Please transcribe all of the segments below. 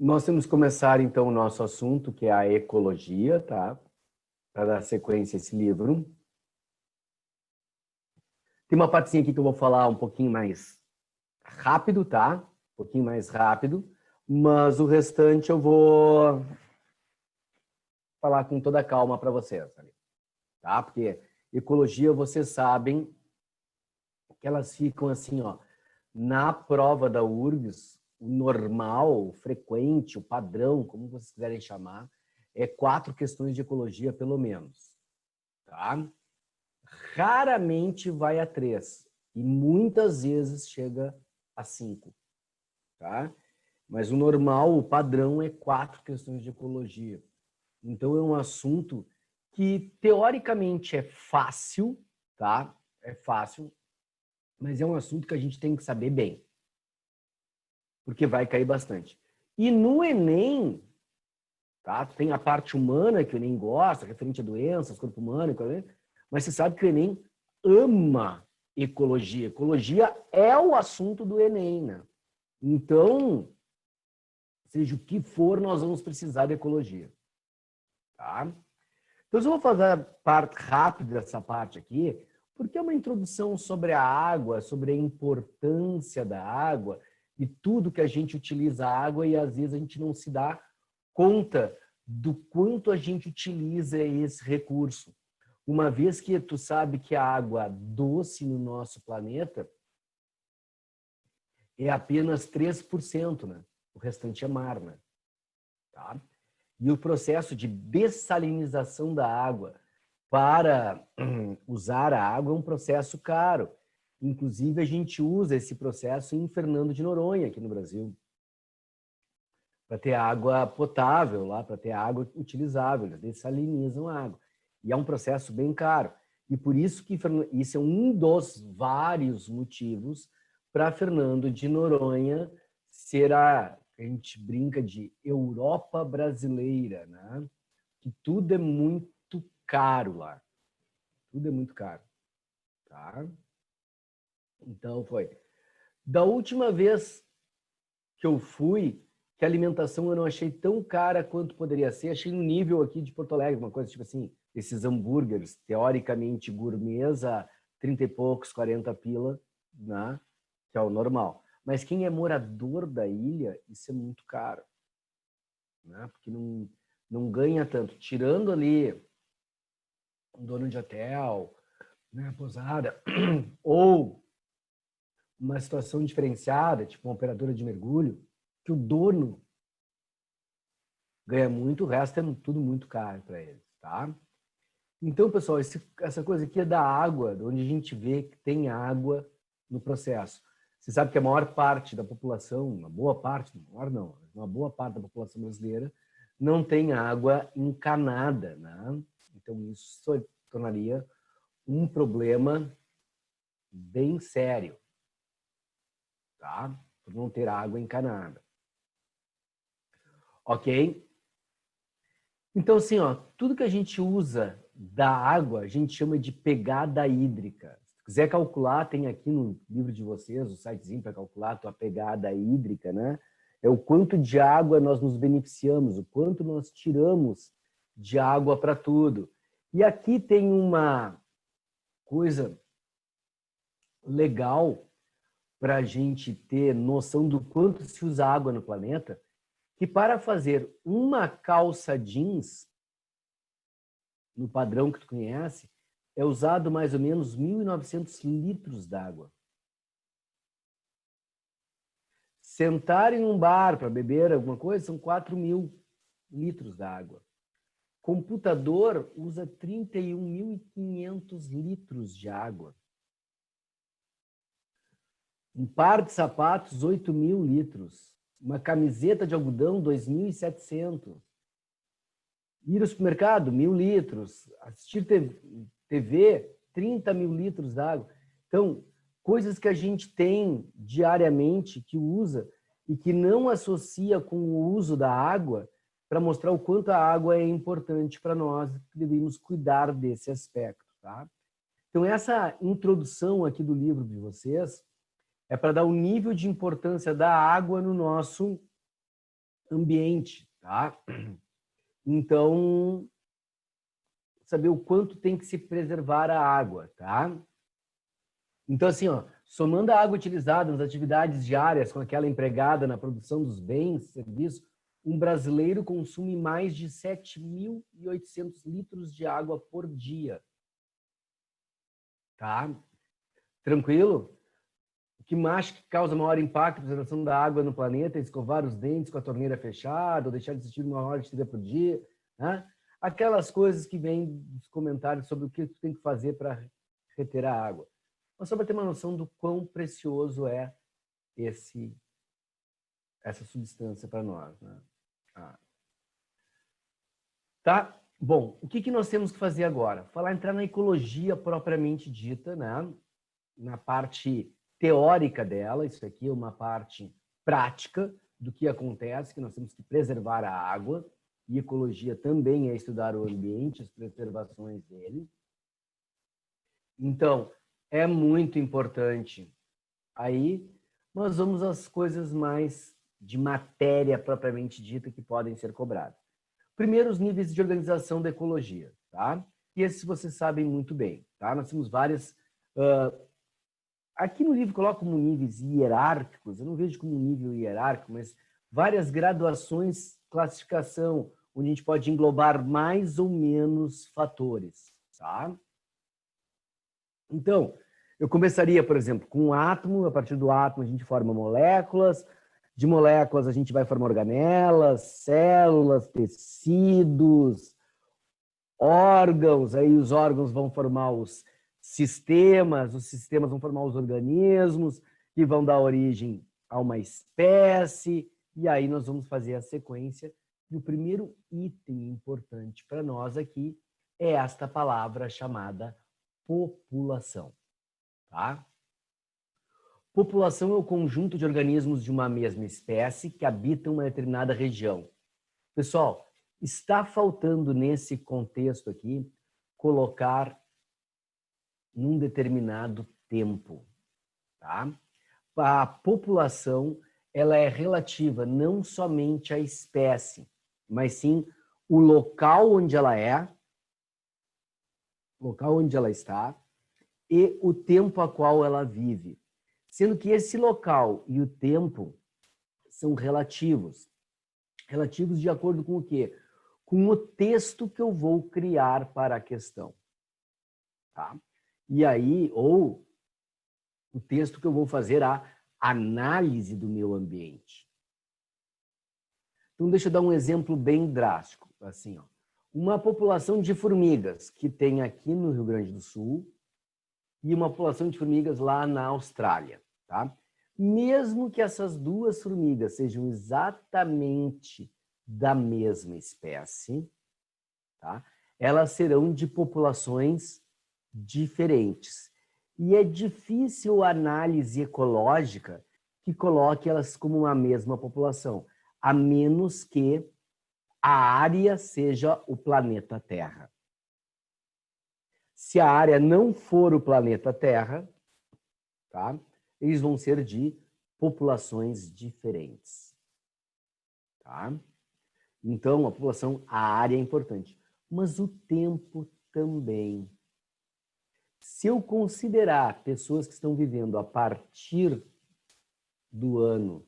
Nós temos que começar, então, o nosso assunto, que é a ecologia, tá? Para dar sequência a esse livro. Tem uma partezinha aqui que eu vou falar um pouquinho mais rápido, tá? Um pouquinho mais rápido, mas o restante eu vou falar com toda a calma para vocês, tá? Porque ecologia, vocês sabem que elas ficam assim, ó, na prova da URGS, o normal, o frequente, o padrão, como vocês quiserem chamar, é 4 questões de ecologia, pelo menos. Tá? Raramente vai a 3. E muitas vezes chega a 5. Tá? Mas o normal, o padrão, é 4 questões de ecologia. Então, é um assunto que, teoricamente, é fácil, tá? É fácil, mas é um assunto que a gente tem que saber bem. Porque vai cair bastante. E no Enem, tá? Tem a parte humana que o Enem gosta, referente a doenças, corpo humano, mas você sabe que o Enem ama ecologia. Ecologia é o assunto do Enem, né? Então, seja o que for, nós vamos precisar de ecologia. Tá? Então, eu vou fazer a parte rápida dessa parte aqui, porque é uma introdução sobre a água, sobre a importância da água e tudo que a gente utiliza a água e às vezes a gente não se dá conta do quanto a gente utiliza esse recurso. Uma vez que tu sabe que a água doce no nosso planeta é apenas 3%, né? O restante é mar, né? Tá? E o processo de dessalinização da água para usar a água é um processo caro. Inclusive, a gente usa esse processo em Fernando de Noronha, aqui no Brasil, para ter água potável lá, para ter água utilizável. Eles dessalinizam a água. E é um processo bem caro. E por isso que isso é um dos vários motivos para Fernando de Noronha ser a gente brinca de Europa brasileira, né? Que tudo é muito caro lá. Tudo é muito caro. Tá? Então, foi. Da última vez que eu fui, que a alimentação eu não achei tão cara quanto poderia ser. Achei no nível aqui de Porto Alegre, uma coisa tipo assim, esses hambúrgueres, teoricamente gourmets a 30 e poucos, 40 pila, né? Que é o normal. Mas quem é morador da ilha, isso é muito caro. Né? Porque não ganha tanto. Tirando ali um dono de hotel, né, pousada, ou uma situação diferenciada, tipo uma operadora de mergulho, que o dono ganha muito, o resto é tudo muito caro para eles, tá? Então, pessoal, essa coisa aqui é da água, onde a gente vê que tem água no processo. Você sabe que a maior parte da população, uma boa parte, maior não, uma boa parte da população brasileira não tem água encanada, né? Então, isso tornaria um problema bem sério, tá? Por não ter água encanada. Ok? Então, assim, ó, tudo que a gente usa da água, a gente chama de pegada hídrica. Se quiser calcular, tem aqui no livro de vocês, o sitezinho para calcular a tua pegada hídrica, né? É o quanto de água nós nos beneficiamos, o quanto nós tiramos de água para tudo. E aqui tem uma coisa legal para a gente ter noção do quanto se usa água no planeta, que para fazer uma calça jeans, no padrão que tu conhece, é usado mais ou menos 1.900 litros d'água. Sentar em um bar para beber alguma coisa são 4.000 litros d'água. Computador usa 31.500 litros de água. Um par de sapatos, 8.000 litros. Uma camiseta de algodão, 2.700. Ir ao supermercado, 1.000 litros. Assistir TV, 30.000 litros d'água. Então, coisas que a gente tem diariamente, que usa e que não associa com o uso da água, para mostrar o quanto a água é importante para nós, que devemos cuidar desse aspecto. Tá? Então, essa introdução aqui do livro de vocês é para dar o nível de importância da água no nosso ambiente, tá? Então, saber o quanto tem que se preservar a água, tá? Então, assim, ó, somando a água utilizada nas atividades diárias com aquela empregada na produção dos bens, serviços, um brasileiro consome mais de 7.800 litros de água por dia. Tá? Tranquilo? O que mais que causa maior impacto na preservação da água no planeta é escovar os dentes com a torneira fechada, ou deixar de assistir 1 hora de TV por dia, né? Aquelas coisas que vêm dos comentários sobre o que tu tem que fazer para reter a água. Mas só para ter uma noção do quão precioso é essa substância para nós, né? Tá? Bom, o que nós temos que fazer agora? Entrar na ecologia propriamente dita, né? Na parte teórica dela, isso aqui é uma parte prática do que acontece, que nós temos que preservar a água, e ecologia também é estudar o ambiente, as preservações dele. Então, é muito importante. Aí, nós vamos às coisas mais de matéria propriamente dita que podem ser cobradas. Primeiro, os níveis de organização da ecologia, tá? E esses vocês sabem muito bem, tá? Nós temos várias... aqui no livro coloco como níveis hierárquicos, eu não vejo como nível hierárquico, mas várias graduações, classificação, onde a gente pode englobar mais ou menos fatores, tá? Então, eu começaria, por exemplo, com um átomo. A partir do átomo a gente forma moléculas, de moléculas a gente vai formar organelas, células, tecidos, órgãos, aí os órgãos vão formar os sistemas vão formar os organismos, que vão dar origem a uma espécie, e aí nós vamos fazer a sequência. E o primeiro item importante para nós aqui é esta palavra chamada população, tá? População é o conjunto de organismos de uma mesma espécie que habitam uma determinada região. Pessoal, está faltando nesse contexto aqui colocar num determinado tempo, tá? A população, ela é relativa não somente à espécie, mas sim o local onde ela é, local onde ela está e o tempo a qual ela vive. Sendo que esse local e o tempo são relativos. Relativos de acordo com o quê? Com o texto que eu vou criar para a questão. Tá? E aí, ou o texto que eu vou fazer a análise do meu ambiente. Então, deixa eu dar um exemplo bem drástico. Assim, ó. Uma população de formigas que tem aqui no Rio Grande do Sul e uma população de formigas lá na Austrália. Tá? Mesmo que essas duas formigas sejam exatamente da mesma espécie, tá? Elas serão de populações diferentes. E é difícil a análise ecológica que coloque elas como uma mesma população, a menos que a área seja o planeta Terra. Se a área não for o planeta Terra, tá? Eles vão ser de populações diferentes. Tá? Então, a população, a área é importante, mas o tempo também. Se eu considerar pessoas que estão vivendo a partir do ano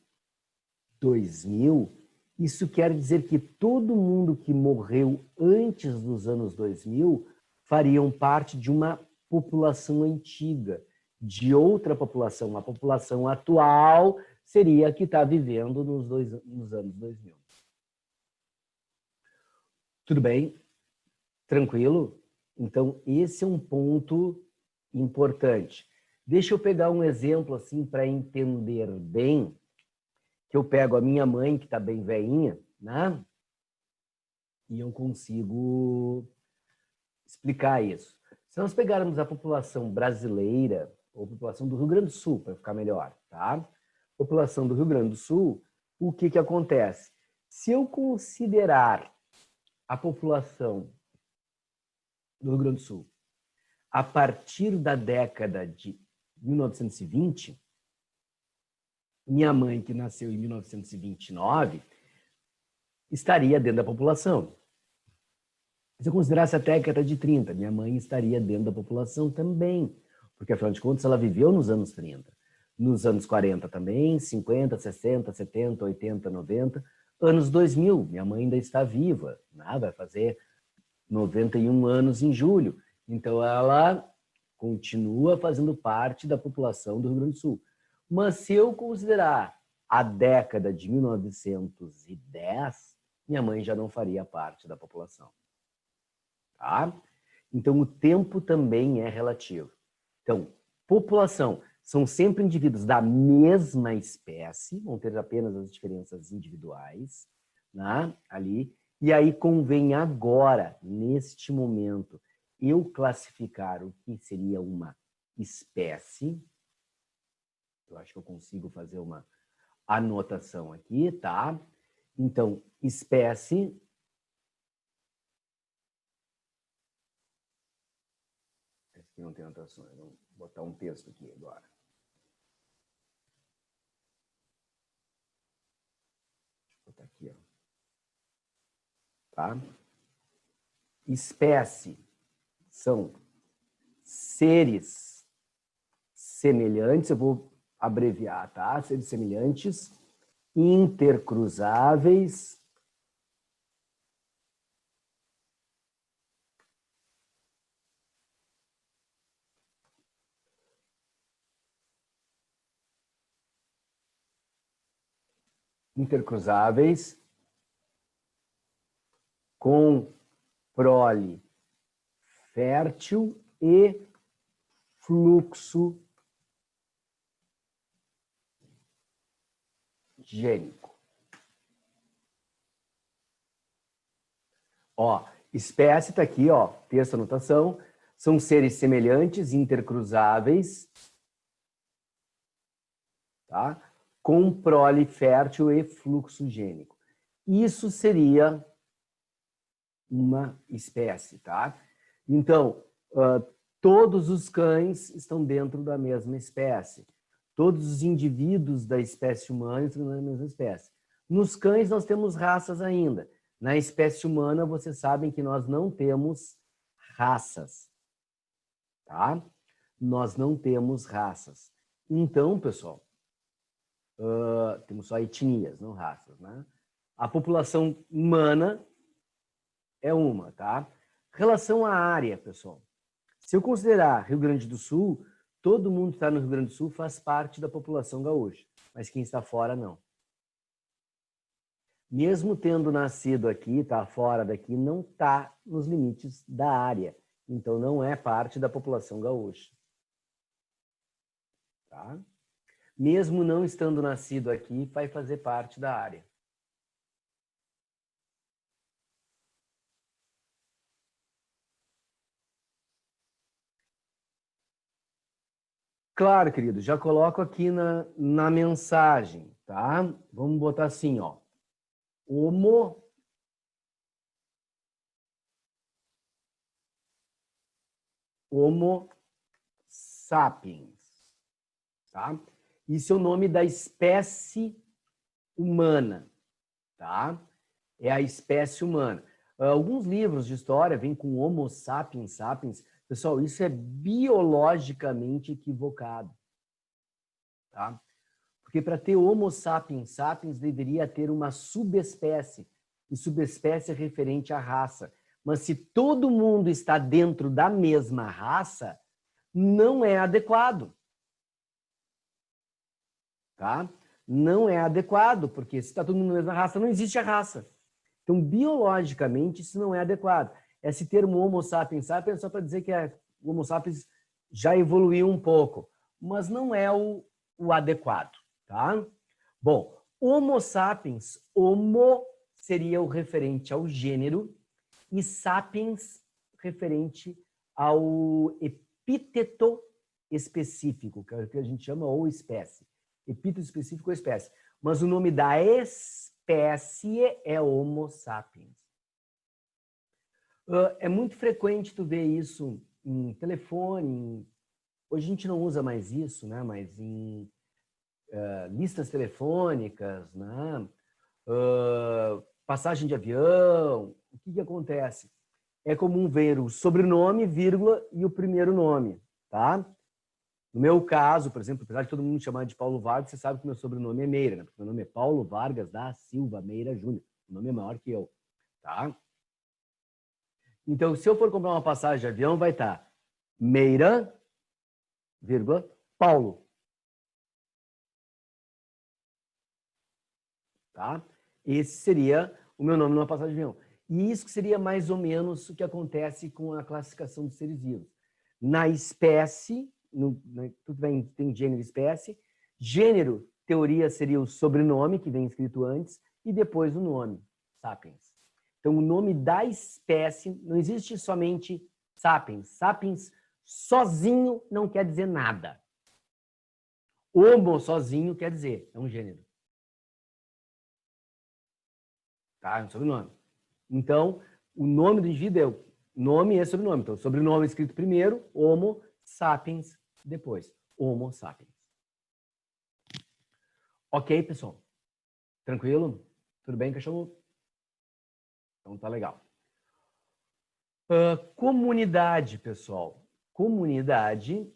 2000, isso quer dizer que todo mundo que morreu antes dos anos 2000 fariam parte de uma população antiga, de outra população. A população atual seria a que está vivendo nos anos 2000. Tudo bem? Tranquilo? Então, esse é um ponto importante. Deixa eu pegar um exemplo assim para entender bem, que eu pego a minha mãe, que está bem velhinha, né? E eu consigo explicar isso. Se nós pegarmos a população brasileira, ou a população do Rio Grande do Sul, para ficar melhor, tá? População do Rio Grande do Sul, o que acontece? Se eu considerar a população do Rio Grande do Sul a partir da década de 1920, minha mãe, que nasceu em 1929, estaria dentro da população. Se eu considerasse a década de 30, minha mãe estaria dentro da população também, porque, afinal de contas, ela viveu nos anos 30. Nos anos 40 também, 50, 60, 70, 80, 90. Anos 2000, minha mãe ainda está viva, né? Vai fazer 91 anos em julho. Então, ela continua fazendo parte da população do Rio Grande do Sul. Mas se eu considerar a década de 1910, minha mãe já não faria parte da população. Tá? Então, o tempo também é relativo. Então, população são sempre indivíduos da mesma espécie, vão ter apenas as diferenças individuais, né? Ali. E aí convém agora, neste momento, eu classificar o que seria uma espécie. Eu acho que eu consigo fazer uma anotação aqui, tá? Então, espécie... Aqui não tem anotações, vou botar um texto aqui agora. Vou botar aqui, ó. Tá? Espécie são seres semelhantes, eu vou abreviar, tá? Seres semelhantes, intercruzáveis, com prole fértil e fluxo gênico. Ó, espécie está aqui, ó, texto anotação, são seres semelhantes, intercruzáveis, tá? Com prole fértil e fluxo gênico. Isso seria uma espécie, tá? Então, todos os cães estão dentro da mesma espécie. Todos os indivíduos da espécie humana estão na mesma espécie. Nos cães nós temos raças ainda. Na espécie humana, vocês sabem que nós não temos raças, tá? Nós não temos raças. Então, pessoal, temos só etnias, não raças, né? A população humana é uma, tá? Relação à área, pessoal. Se eu considerar Rio Grande do Sul, todo mundo que está no Rio Grande do Sul faz parte da população gaúcha, mas quem está fora, não. Mesmo tendo nascido aqui, está fora daqui, não está nos limites da área. Então, não é parte da população gaúcha. Tá? Mesmo não estando nascido aqui, vai fazer parte da área. Claro, querido, já coloco aqui na mensagem, tá? Vamos botar assim, ó. Homo sapiens, tá? Isso é o nome da espécie humana, tá? É a espécie humana. Alguns livros de história vêm com Homo sapiens sapiens. Pessoal, isso é biologicamente equivocado, tá? Porque para ter Homo sapiens sapiens deveria ter uma subespécie, e subespécie é referente à raça. Mas se todo mundo está dentro da mesma raça, não é adequado. Tá? Não é adequado, porque se está todo mundo na mesma raça, não existe a raça. Então, biologicamente, isso não é adequado. Esse termo Homo sapiens sapiens é só para dizer que o Homo sapiens já evoluiu um pouco, mas não é o adequado. Tá? Bom, Homo sapiens, Homo seria o referente ao gênero e sapiens referente ao epíteto específico, que é o que a gente chama ou espécie. Epíteto específico ou espécie. Mas o nome da espécie é Homo sapiens. É muito frequente tu ver isso em telefone. Hoje a gente não usa mais isso, né? Mas em listas telefônicas, né? passagem de avião, o que acontece? É comum ver o sobrenome, vírgula, e o primeiro nome, tá? No meu caso, por exemplo, apesar de todo mundo me chamar de Paulo Vargas, você sabe que meu sobrenome é Meira, né? Porque meu nome é Paulo Vargas da Silva Meira Júnior. O nome é maior que eu, tá? Então, se eu for comprar uma passagem de avião, vai estar Meira, vírgula, Paulo. Tá? Esse seria o meu nome numa passagem de avião. E isso seria mais ou menos o que acontece com a classificação dos seres vivos. Na espécie, tudo bem, tem gênero e espécie. Gênero, teoria, seria o sobrenome, que vem escrito antes, e depois o nome, sapiens. Então, o nome da espécie, não existe somente sapiens. Sapiens sozinho não quer dizer nada. Homo sozinho quer dizer, é um gênero. Tá? É um sobrenome. Então, o nome do indivíduo é o nome e sobrenome. Então, sobrenome escrito primeiro, Homo sapiens, depois, Homo sapiens. Ok, pessoal? Tranquilo? Tudo bem, cachorro? Então, tá legal. Comunidade, pessoal. Comunidade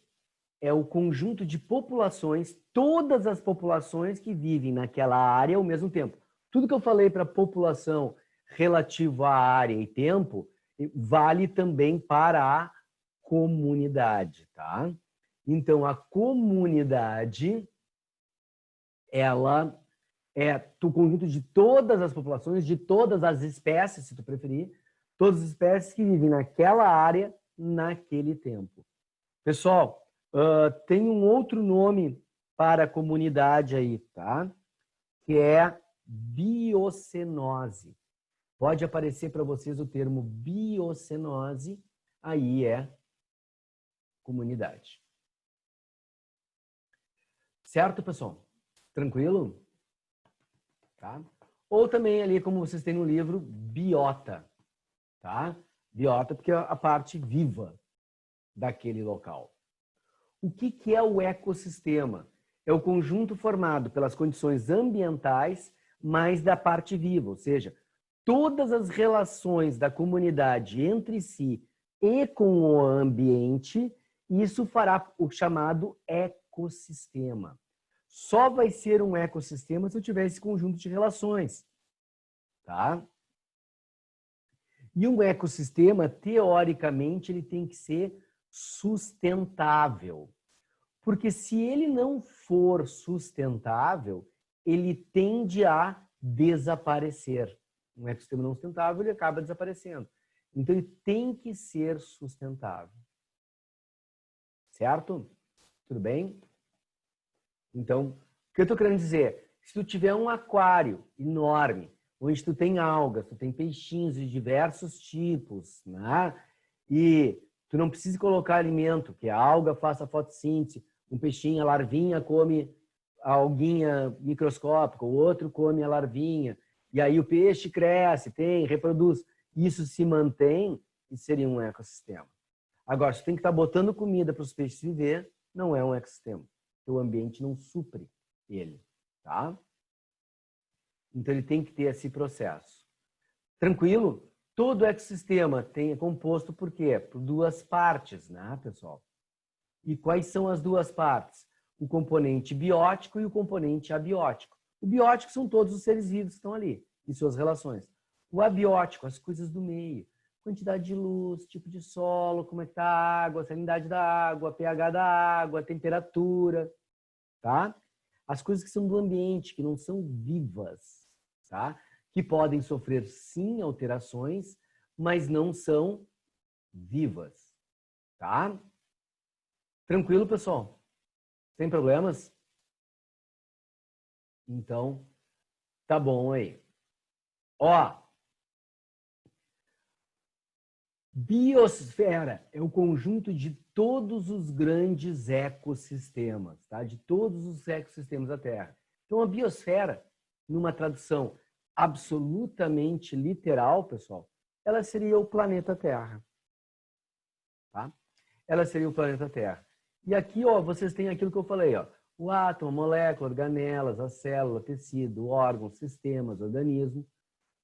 é o conjunto de populações, todas as populações que vivem naquela área ao mesmo tempo. Tudo que eu falei para população relativo à área e tempo, vale também para a comunidade, tá? Então, a comunidade, ela é o conjunto de todas as populações, de todas as espécies, se tu preferir, todas as espécies que vivem naquela área, naquele tempo. Pessoal, tem um outro nome para a comunidade aí, tá? Que é biocenose. Pode aparecer para vocês o termo biocenose, aí é comunidade. Certo, pessoal? Tranquilo? Tá? Ou também ali, como vocês têm no livro, biota, tá? Biota porque é a parte viva daquele local. O que é o ecossistema? É o conjunto formado pelas condições ambientais mais da parte viva, ou seja, todas as relações da comunidade entre si e com o ambiente, isso fará o chamado ecossistema. Só vai ser um ecossistema se eu tiver esse conjunto de relações, tá? E um ecossistema, teoricamente, ele tem que ser sustentável. Porque se ele não for sustentável, ele tende a desaparecer. Um ecossistema não sustentável, ele acaba desaparecendo. Então, ele tem que ser sustentável. Certo? Tudo bem? Então, o que eu estou querendo dizer? Se tu tiver um aquário enorme, onde tu tem algas, tu tem peixinhos de diversos tipos, né? E tu não precisa colocar alimento, que a alga faça fotossíntese, um peixinho, a larvinha come a alguinha microscópica, o outro come a larvinha, e aí o peixe cresce, reproduz. Isso se mantém e seria um ecossistema. Agora, se tu tem que estar botando comida para os peixes viver, não é um ecossistema. O ambiente não supre ele, tá? Então, ele tem que ter esse processo. Tranquilo? Todo ecossistema é composto por quê? Por duas partes, né, pessoal? E quais são as duas partes? O componente biótico e o componente abiótico. O biótico são todos os seres vivos que estão ali, e suas relações. O abiótico, as coisas do meio. Quantidade de luz, tipo de solo, como é que está a água, a salinidade da água, pH da água, temperatura, tá? As coisas que são do ambiente, que não são vivas, tá? Que podem sofrer, sim, alterações, mas não são vivas, tá? Tranquilo, pessoal? Sem problemas? Então, tá bom aí. Ó, biosfera é o conjunto de todos os grandes ecossistemas, tá? De todos os ecossistemas da Terra. Então, a biosfera, numa tradução absolutamente literal, pessoal, ela seria o planeta Terra, tá? Ela seria o planeta Terra. E aqui, ó, vocês têm aquilo que eu falei, ó. O átomo, a molécula, organelas, a célula, tecido, órgãos, sistemas, organismo.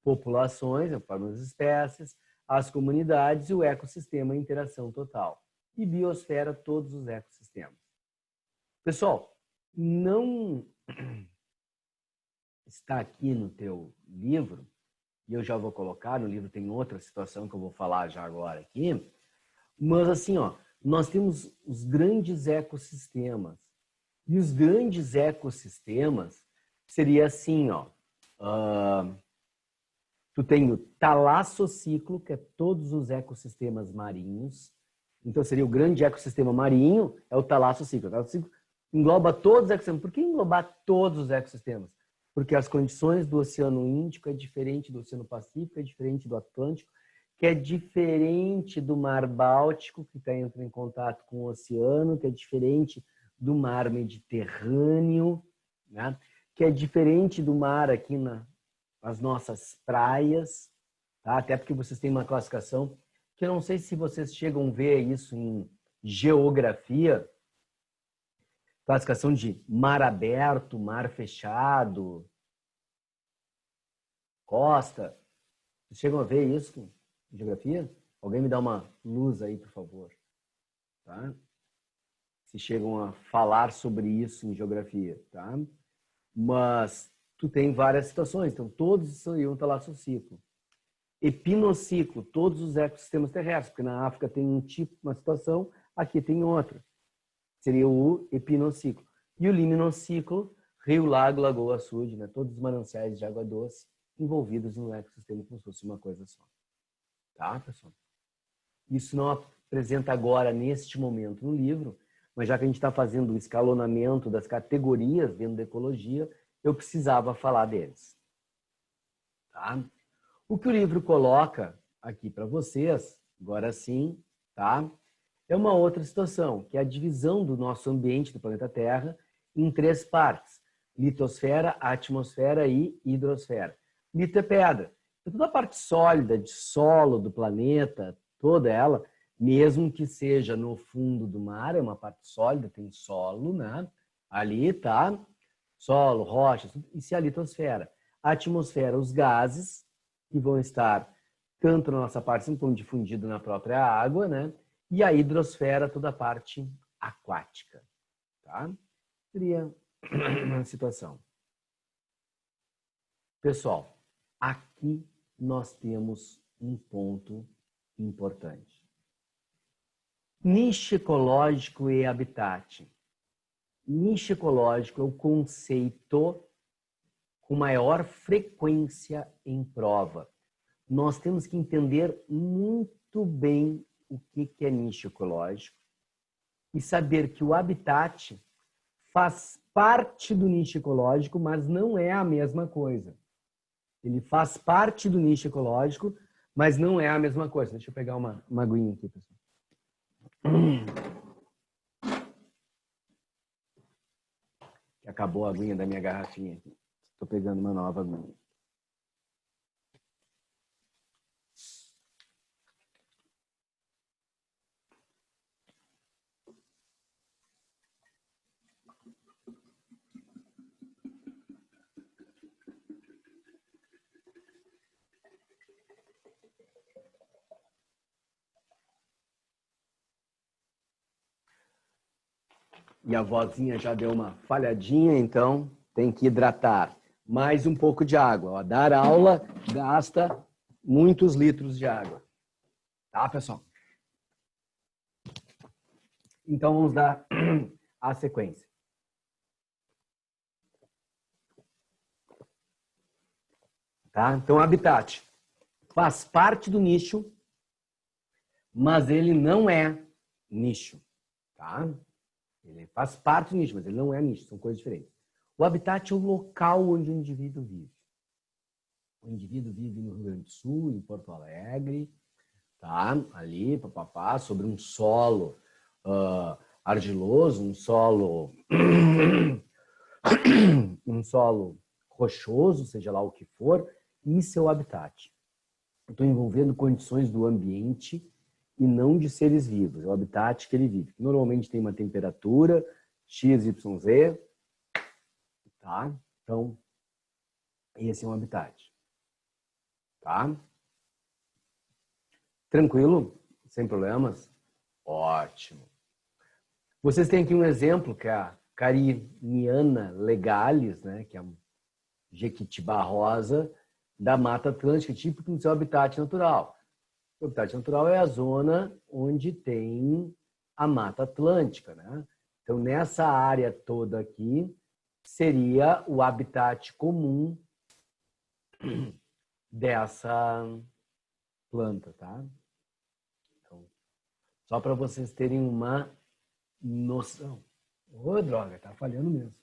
populações, a forma das espécies, as comunidades e o ecossistema, a interação total. E biosfera, todos os ecossistemas. Pessoal, não está aqui no teu livro, e eu já vou colocar, no livro tem outra situação que eu vou falar já agora aqui, mas assim, ó, nós temos os grandes ecossistemas. E os grandes ecossistemas seria assim, ó, tu tem o talassociclo, que é todos os ecossistemas marinhos. Então seria o grande ecossistema marinho, é o talassociclo. O talassociclo engloba todos os ecossistemas. Por que englobar todos os ecossistemas? Porque as condições do Oceano Índico é diferente do Oceano Pacífico, é diferente do Atlântico, que é diferente do Mar Báltico, que entra em contato com o oceano, que é diferente do Mar Mediterrâneo, né? Que é diferente do mar aqui nas nossas praias, tá? Até porque vocês têm uma classificação que eu não sei se vocês chegam a ver isso em geografia, classificação de mar aberto, mar fechado, costa. Vocês chegam a ver isso em geografia? Alguém me dá uma luz aí, por favor. Tá? Se chegam a falar sobre isso em geografia, tá? Mas tu tem várias situações, então todos seriam talassociclo. Epinociclo, todos os ecossistemas terrestres, porque na África tem um tipo, uma situação, aqui tem outra. Seria o epinociclo. E o liminociclo, rio, lago, lagoa, açude, né? Todos os mananciais de água doce envolvidos no ecossistema como se fosse uma coisa só. Tá, pessoal? Isso não apresenta agora, neste momento, no livro, mas já que a gente está fazendo o escalonamento das categorias dentro da ecologia, eu precisava falar deles. Tá? O que o livro coloca aqui para vocês, agora sim, tá? É uma outra situação, que é a divisão do nosso ambiente do planeta Terra em 3 partes: litosfera, atmosfera e hidrosfera. Lito é pedra. Então, toda a parte sólida de solo do planeta, toda ela, mesmo que seja no fundo do mar, é uma parte sólida, tem solo, né? Ali, tá? Solo, rochas, isso é a litosfera. A atmosfera, os gases, que vão estar tanto na nossa parte, um pouco difundido na própria água, né? E a hidrosfera, toda a parte aquática, tá? Seria uma situação. Pessoal, aqui nós temos um ponto importante. Nicho ecológico e habitat. Nicho ecológico é o conceito com maior frequência em prova. Nós temos que entender muito bem o que é nicho ecológico e saber que o habitat faz parte do nicho ecológico, mas não é a mesma coisa. Ele faz parte do nicho ecológico, mas não é a mesma coisa. Deixa eu pegar uma aguinha aqui, pessoal. Acabou a aguinha da minha garrafinha aqui. Estou pegando uma nova aguinha. E a vozinha já deu uma falhadinha, então tem que hidratar. Mais um pouco de água. Ó, dar aula gasta muitos litros de água. Tá, pessoal? Então vamos dar a sequência. Tá? Então, habitat faz parte do nicho, mas ele não é nicho. Tá? Ele faz parte do nicho, mas ele não é nicho, são coisas diferentes. O habitat é o local onde o indivíduo vive. O indivíduo vive no Rio Grande do Sul, em Porto Alegre, tá? Ali, papapá, sobre um solo argiloso, um solo rochoso, seja lá o que for. Isso é o habitat. Eu estou envolvendo condições do ambiente e não de seres vivos. É o habitat que ele vive. Normalmente tem uma temperatura X, Y, Z. Tá? Então, esse é um habitat. tá? Tranquilo? Sem problemas? Ótimo. Vocês têm aqui um exemplo, que é a Cariniana legalis, né? Que é um jequitibá rosa da Mata Atlântica, típico do seu habitat natural. O habitat natural é a zona onde tem a Mata Atlântica, né? Então, nessa área toda aqui, seria o habitat comum dessa planta, tá? Então, só para vocês terem uma noção. Ô, droga, tá falhando mesmo.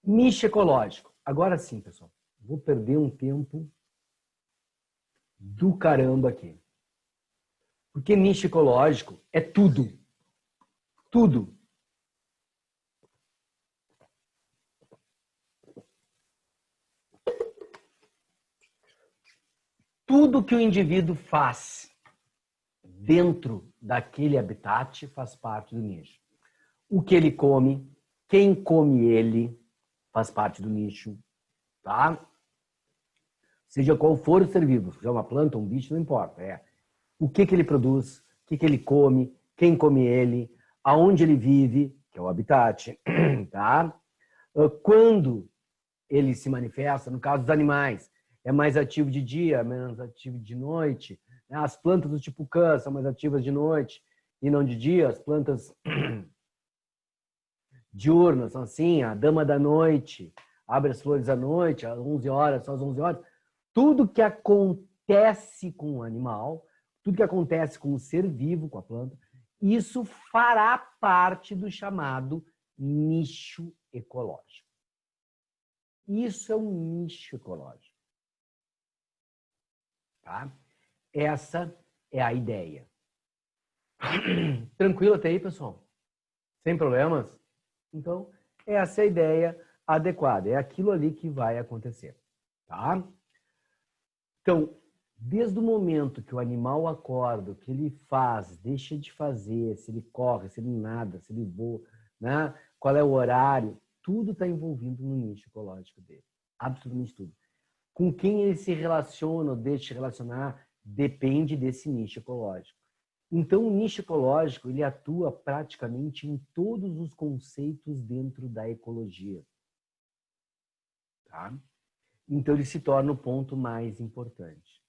Nicho ecológico. Agora sim, pessoal. Vou perder um tempo do caramba aqui. Porque nicho ecológico é tudo. Tudo. Tudo que o indivíduo faz dentro daquele habitat faz parte do nicho. O que ele come, quem come ele, faz parte do nicho, tá? Seja qual for o ser vivo, seja uma planta, um bicho, não importa. É o que ele produz, o que ele come, quem come ele, aonde ele vive, que é o habitat, tá? Quando ele se manifesta, no caso dos animais, é mais ativo de dia, menos ativo de noite. As plantas do tipo cã são mais ativas de noite e não de dia. As plantas diurnas são assim, a dama da noite abre as flores à noite, às 11 horas, só às 11 horas. Tudo que acontece com o animal, tudo que acontece com o ser vivo, com a planta, isso fará parte do chamado nicho ecológico. Isso é um nicho ecológico. Tá? Essa é a ideia. Tranquilo até aí, pessoal? Sem problemas? Então, essa é a ideia adequada. É aquilo ali que vai acontecer. Tá? Então, desde o momento que o animal acorda, o que ele faz, deixa de fazer, se ele corre, se ele nada, se ele voa, né? Qual é o horário, tudo está envolvido no nicho ecológico dele. Absolutamente tudo. Com quem ele se relaciona ou deixa de relacionar, depende desse nicho ecológico. Então, o nicho ecológico, ele atua praticamente em todos os conceitos dentro da ecologia. Tá? Então, ele se torna o ponto mais importante.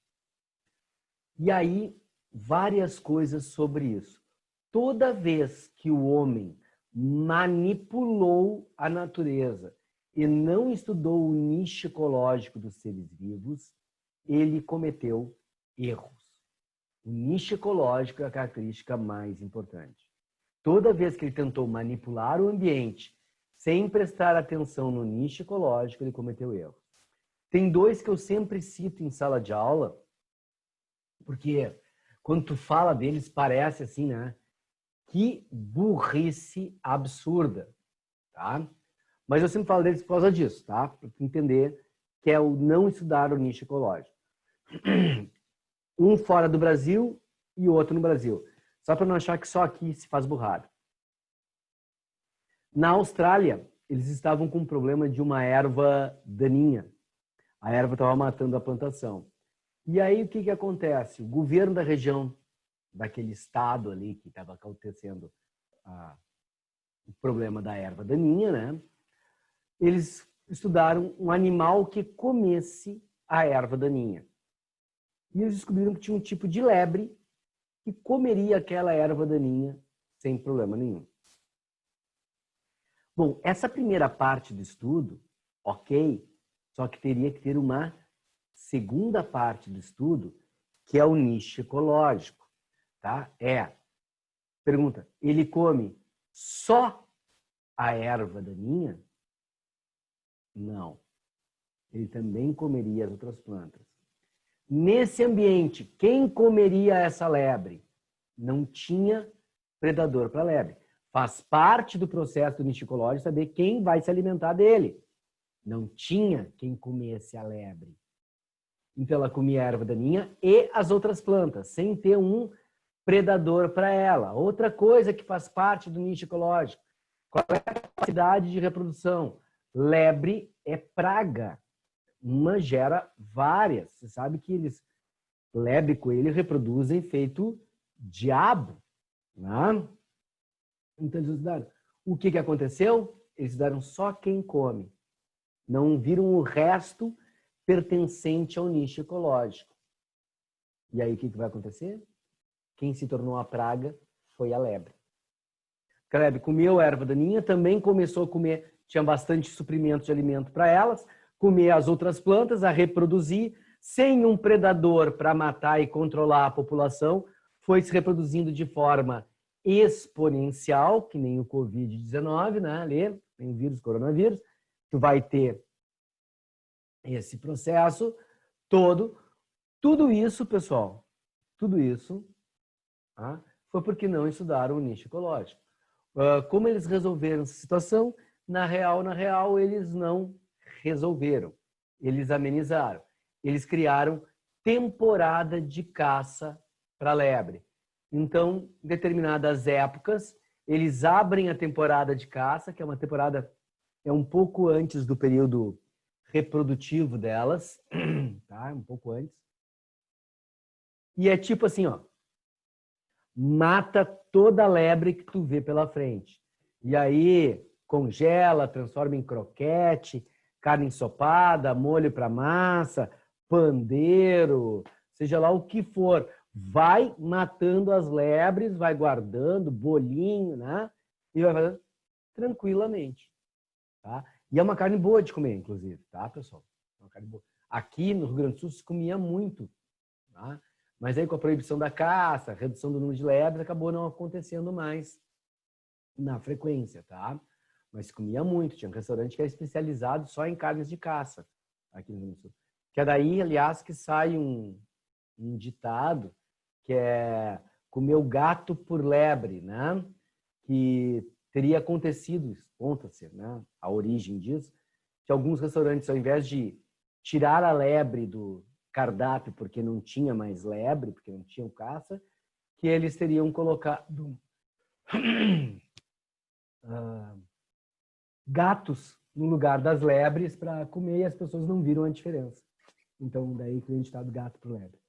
E aí, várias coisas sobre isso. Toda vez que o homem manipulou a natureza e não estudou o nicho ecológico dos seres vivos, ele cometeu erros. O nicho ecológico é a característica mais importante. Toda vez que ele tentou manipular o ambiente sem prestar atenção no nicho ecológico, ele cometeu erro. Tem dois que eu sempre cito em sala de aula, porque quando tu fala deles parece assim, né? Que burrice absurda, tá? Mas eu sempre falo deles por causa disso, tá? Para tu entender que é o não estudar o nicho ecológico. Um fora do Brasil e o outro no Brasil. Só para não achar que só aqui se faz burrada. Na Austrália, eles estavam com um problema de uma erva daninha. A erva estava matando a plantação. E aí o que acontece? O governo da região, daquele estado ali que estava acontecendo o problema da erva daninha, né? Eles estudaram um animal que comesse a erva daninha. E eles descobriram que tinha um tipo de lebre que comeria aquela erva daninha sem problema nenhum. Bom, essa primeira parte do estudo, ok, só que teria que ter uma segunda parte do estudo, que é o nicho ecológico. Tá? Pergunta, ele come só a erva daninha? Não. Ele também comeria as outras plantas. Nesse ambiente, quem comeria essa lebre? Não tinha predador para a lebre. Faz parte do processo do nicho ecológico saber quem vai se alimentar dele. Não tinha quem comesse a lebre. Então ela comia a erva daninha e as outras plantas, sem ter um predador para ela. Outra coisa que faz parte do nicho ecológico. Qual é a capacidade de reprodução? Lebre é praga. uma gera várias. Você sabe que lebre e coelho reproduzem feito diabo, né? Então eles estudaram. O que aconteceu? Eles estudaram só quem come. Não viram o resto pertencente ao nicho ecológico. E aí o que vai acontecer? Quem se tornou a praga foi a lebre. A lebre comeu erva daninha, também começou a comer, tinha bastante suprimento de alimento para elas, comer as outras plantas, a reproduzir, sem um predador para matar e controlar a população, foi se reproduzindo de forma exponencial, que nem o Covid-19, né? Ali, nem o vírus, coronavírus, tu vai ter esse processo todo. Tudo isso, pessoal, tudo isso, tá? Foi porque não estudaram o nicho ecológico. Como eles resolveram essa situação? Na real, eles não resolveram. Eles amenizaram. Eles criaram temporada de caça para lebre. Então, em determinadas épocas, eles abrem a temporada de caça, que é uma temporada um pouco antes do período reprodutivo delas, tá? Um pouco antes. E é tipo assim, ó, mata toda a lebre que tu vê pela frente. E aí congela, transforma em croquete, carne ensopada, molho para massa, pandeiro, seja lá o que for. Vai matando as lebres, vai guardando, bolinho, né? E vai fazendo tranquilamente, tá? E é uma carne boa de comer, inclusive, tá, pessoal? É uma carne boa. Aqui no Rio Grande do Sul se comia muito, tá? Mas aí com a proibição da caça, a redução do número de lebres, acabou não acontecendo mais na frequência, tá? Mas se comia muito. Tinha um restaurante que era especializado só em carnes de caça aqui no Rio Grande do Sul. Que é daí, aliás, que sai um ditado que é comer o gato por lebre, né? Que teria acontecido, conta-se, né? A origem disso, que alguns restaurantes, ao invés de tirar a lebre do cardápio porque não tinha mais lebre, porque não tinham caça, que eles teriam colocado gatos no lugar das lebres para comer e as pessoas não viram a diferença. Então, daí que a gente está do gato pro lebre.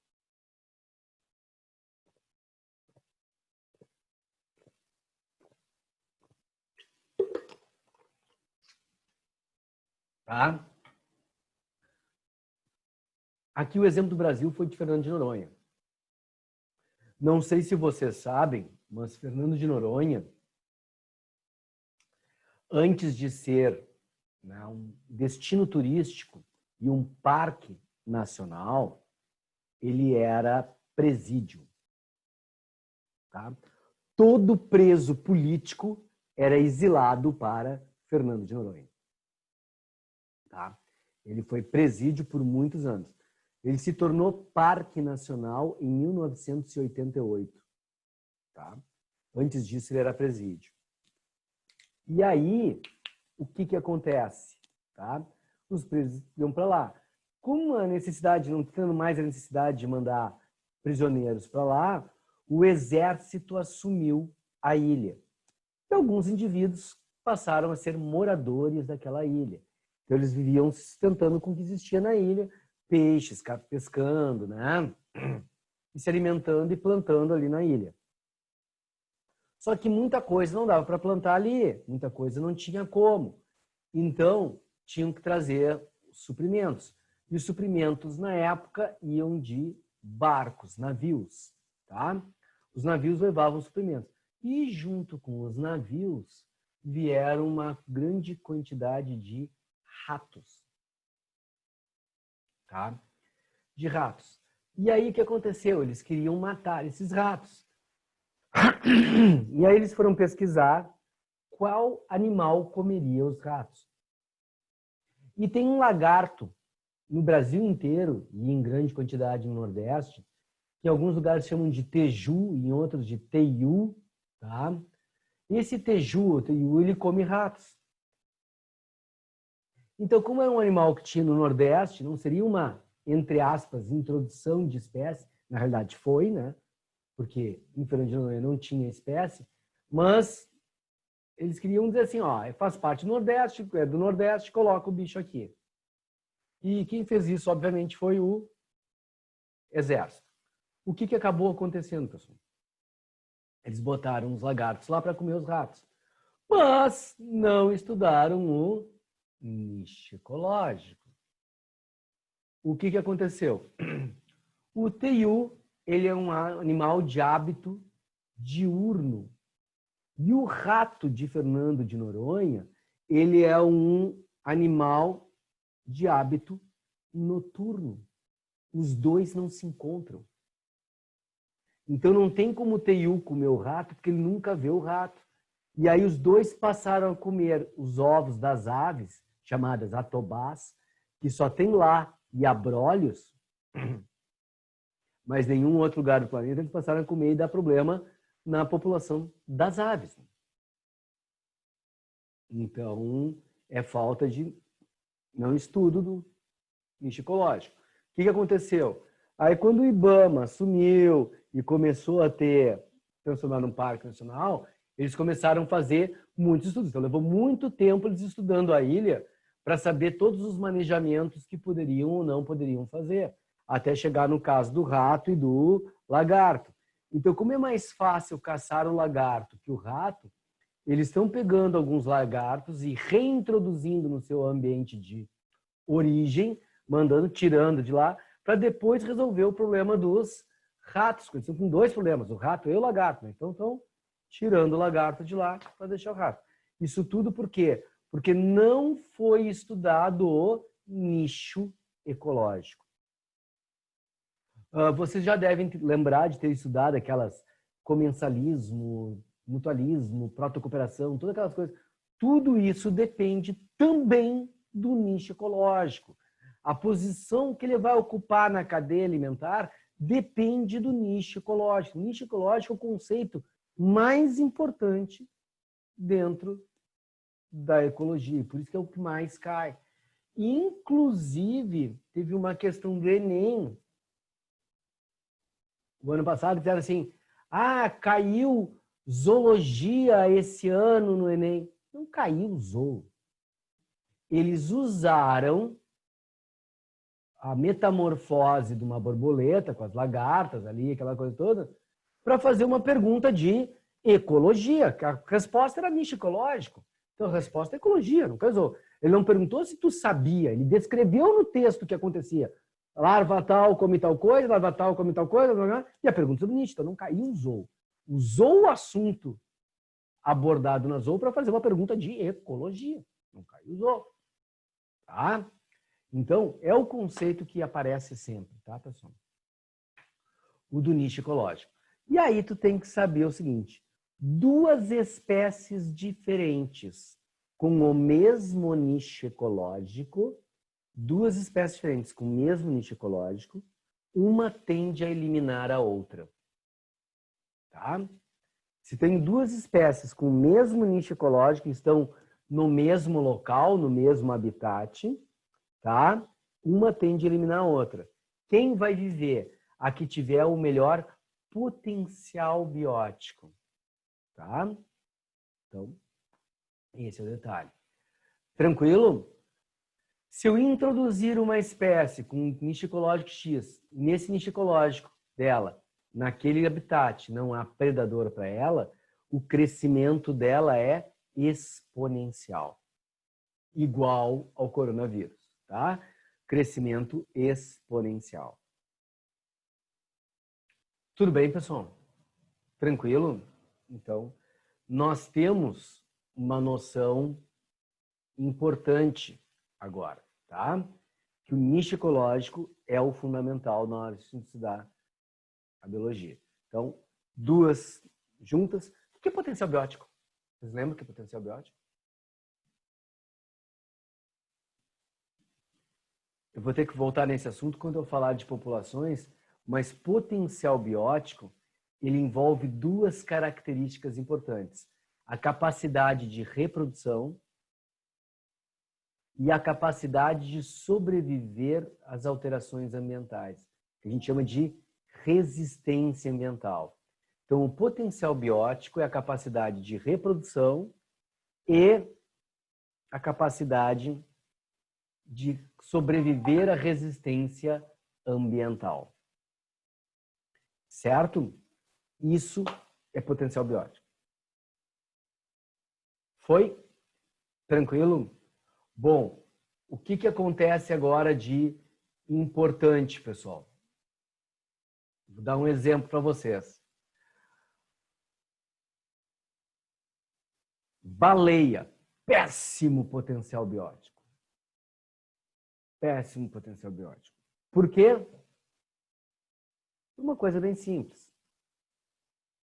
Tá? Aqui o exemplo do Brasil foi de Fernando de Noronha. Não sei se vocês sabem, mas Fernando de Noronha, antes de ser, né, um destino turístico e um parque nacional, ele era presídio. Tá? Todo preso político era exilado para Fernando de Noronha. Tá? Ele foi presídio por muitos anos. Ele se tornou parque nacional em 1988. Tá? Antes disso, ele era presídio. E aí, o que acontece? Tá? Os presos iam para lá. Com a necessidade, não tendo mais a necessidade de mandar prisioneiros para lá, o exército assumiu a ilha. E alguns indivíduos passaram a ser moradores daquela ilha. Então, eles viviam se sustentando com o que existia na ilha, peixes, pescando, né? E se alimentando e plantando ali na ilha. Só que muita coisa não dava para plantar ali, muita coisa não tinha como. Então, tinham que trazer suprimentos. E os suprimentos, na época, iam de barcos, navios. Tá? Os navios levavam suprimentos. E, junto com os navios, vieram uma grande quantidade de ratos. Tá? De ratos. E aí, o que aconteceu? Eles queriam matar esses ratos. E aí eles foram pesquisar qual animal comeria os ratos. E tem um lagarto no Brasil inteiro e em grande quantidade no Nordeste, que em alguns lugares chamam de teju e em outros de teiu, tá? Esse teju, ou teiu, ele come ratos. Então, como é um animal que tinha no Nordeste, não seria uma, entre aspas, introdução de espécie, na realidade foi, né? Porque em Fernando de Noronha não tinha espécie, mas eles queriam dizer assim, ó, faz parte do Nordeste, coloca o bicho aqui. E quem fez isso, obviamente, foi o exército. O que acabou acontecendo, pessoal? Eles botaram os lagartos lá para comer os ratos, mas não estudaram o nicho ecológico. O que aconteceu? O teiu, ele é um animal de hábito diurno. E o rato de Fernando de Noronha, ele é um animal de hábito noturno. Os dois não se encontram. Então não tem como o teiu comer o rato, porque ele nunca vê o rato. E aí os dois passaram a comer os ovos das aves, chamadas atobás, que só tem lá, e abrolhos, mas nenhum outro lugar do planeta, eles passaram a comer e dar problema na população das aves. Então, é falta de não estudo do nicho ecológico. O que aconteceu? Aí, quando o IBAMA assumiu e começou a transformar num parque nacional, eles começaram a fazer muitos estudos. Então, levou muito tempo eles estudando a ilha para saber todos os manejamentos que poderiam ou não poderiam fazer, até chegar no caso do rato e do lagarto. Então, como é mais fácil caçar o lagarto que o rato, eles estão pegando alguns lagartos e reintroduzindo no seu ambiente de origem, tirando de lá, para depois resolver o problema dos ratos. Eles estão com dois problemas, o rato e o lagarto. Né? Então, estão tirando o lagarto de lá para deixar o rato. Isso tudo por quê? Porque não foi estudado o nicho ecológico. Vocês já devem lembrar de ter estudado aquelas comensalismo, mutualismo, protocooperação, todas aquelas coisas. Tudo isso depende também do nicho ecológico. A posição que ele vai ocupar na cadeia alimentar depende do nicho ecológico. O nicho ecológico é o conceito mais importante dentro da ecologia, por isso que é o que mais cai. Inclusive, teve uma questão do Enem. O ano passado disseram assim, caiu zoologia esse ano no Enem. Não caiu zoo. Eles usaram a metamorfose de uma borboleta com as lagartas ali, aquela coisa toda, para fazer uma pergunta de ecologia. A resposta era nicho ecológico. Então, a resposta é ecologia, não casou. Ele não perguntou se tu sabia, ele descreveu no texto o que acontecia. Larva tal come tal coisa, larva tal come tal coisa, e a pergunta sobre nicho. Então, não caiu o zoo. Usou o assunto abordado na zoo para fazer uma pergunta de ecologia. Não caiu o zoo. Tá? Então, é o conceito que aparece sempre, tá, pessoal? O do nicho ecológico. E aí tu tem que saber o seguinte, duas espécies diferentes com o mesmo nicho ecológico, duas espécies diferentes com o mesmo nicho ecológico, uma tende a eliminar a outra. Tá? Se tem duas espécies com o mesmo nicho ecológico, estão no mesmo local, no mesmo habitat, tá? Uma tende a eliminar a outra. Quem vai viver? A que tiver o melhor potencial biótico. Tá? Então, esse é o detalhe. Tranquilo? Se eu introduzir uma espécie com um nicho ecológico X, nesse nicho ecológico dela, naquele habitat, não há predador para ela, o crescimento dela é exponencial. Igual ao coronavírus, tá? Crescimento exponencial. Tudo bem, pessoal? Tranquilo? Então, nós temos uma noção importante agora, tá? Que o nicho ecológico é o fundamental na hora de estudar a biologia. Então, duas juntas. O que é potencial biótico? Vocês lembram o que é potencial biótico? Eu vou ter que voltar nesse assunto quando eu falar de populações, mas potencial biótico, ele envolve duas características importantes. A capacidade de reprodução e a capacidade de sobreviver às alterações ambientais, que a gente chama de resistência ambiental. Então, o potencial biótico é a capacidade de reprodução e a capacidade de sobreviver à resistência ambiental. Certo? Isso é potencial biótico. Foi? Tranquilo? Bom, o que acontece agora de importante, pessoal? Vou dar um exemplo para vocês. Baleia, péssimo potencial biótico. Péssimo potencial biótico. Por quê? Uma coisa bem simples.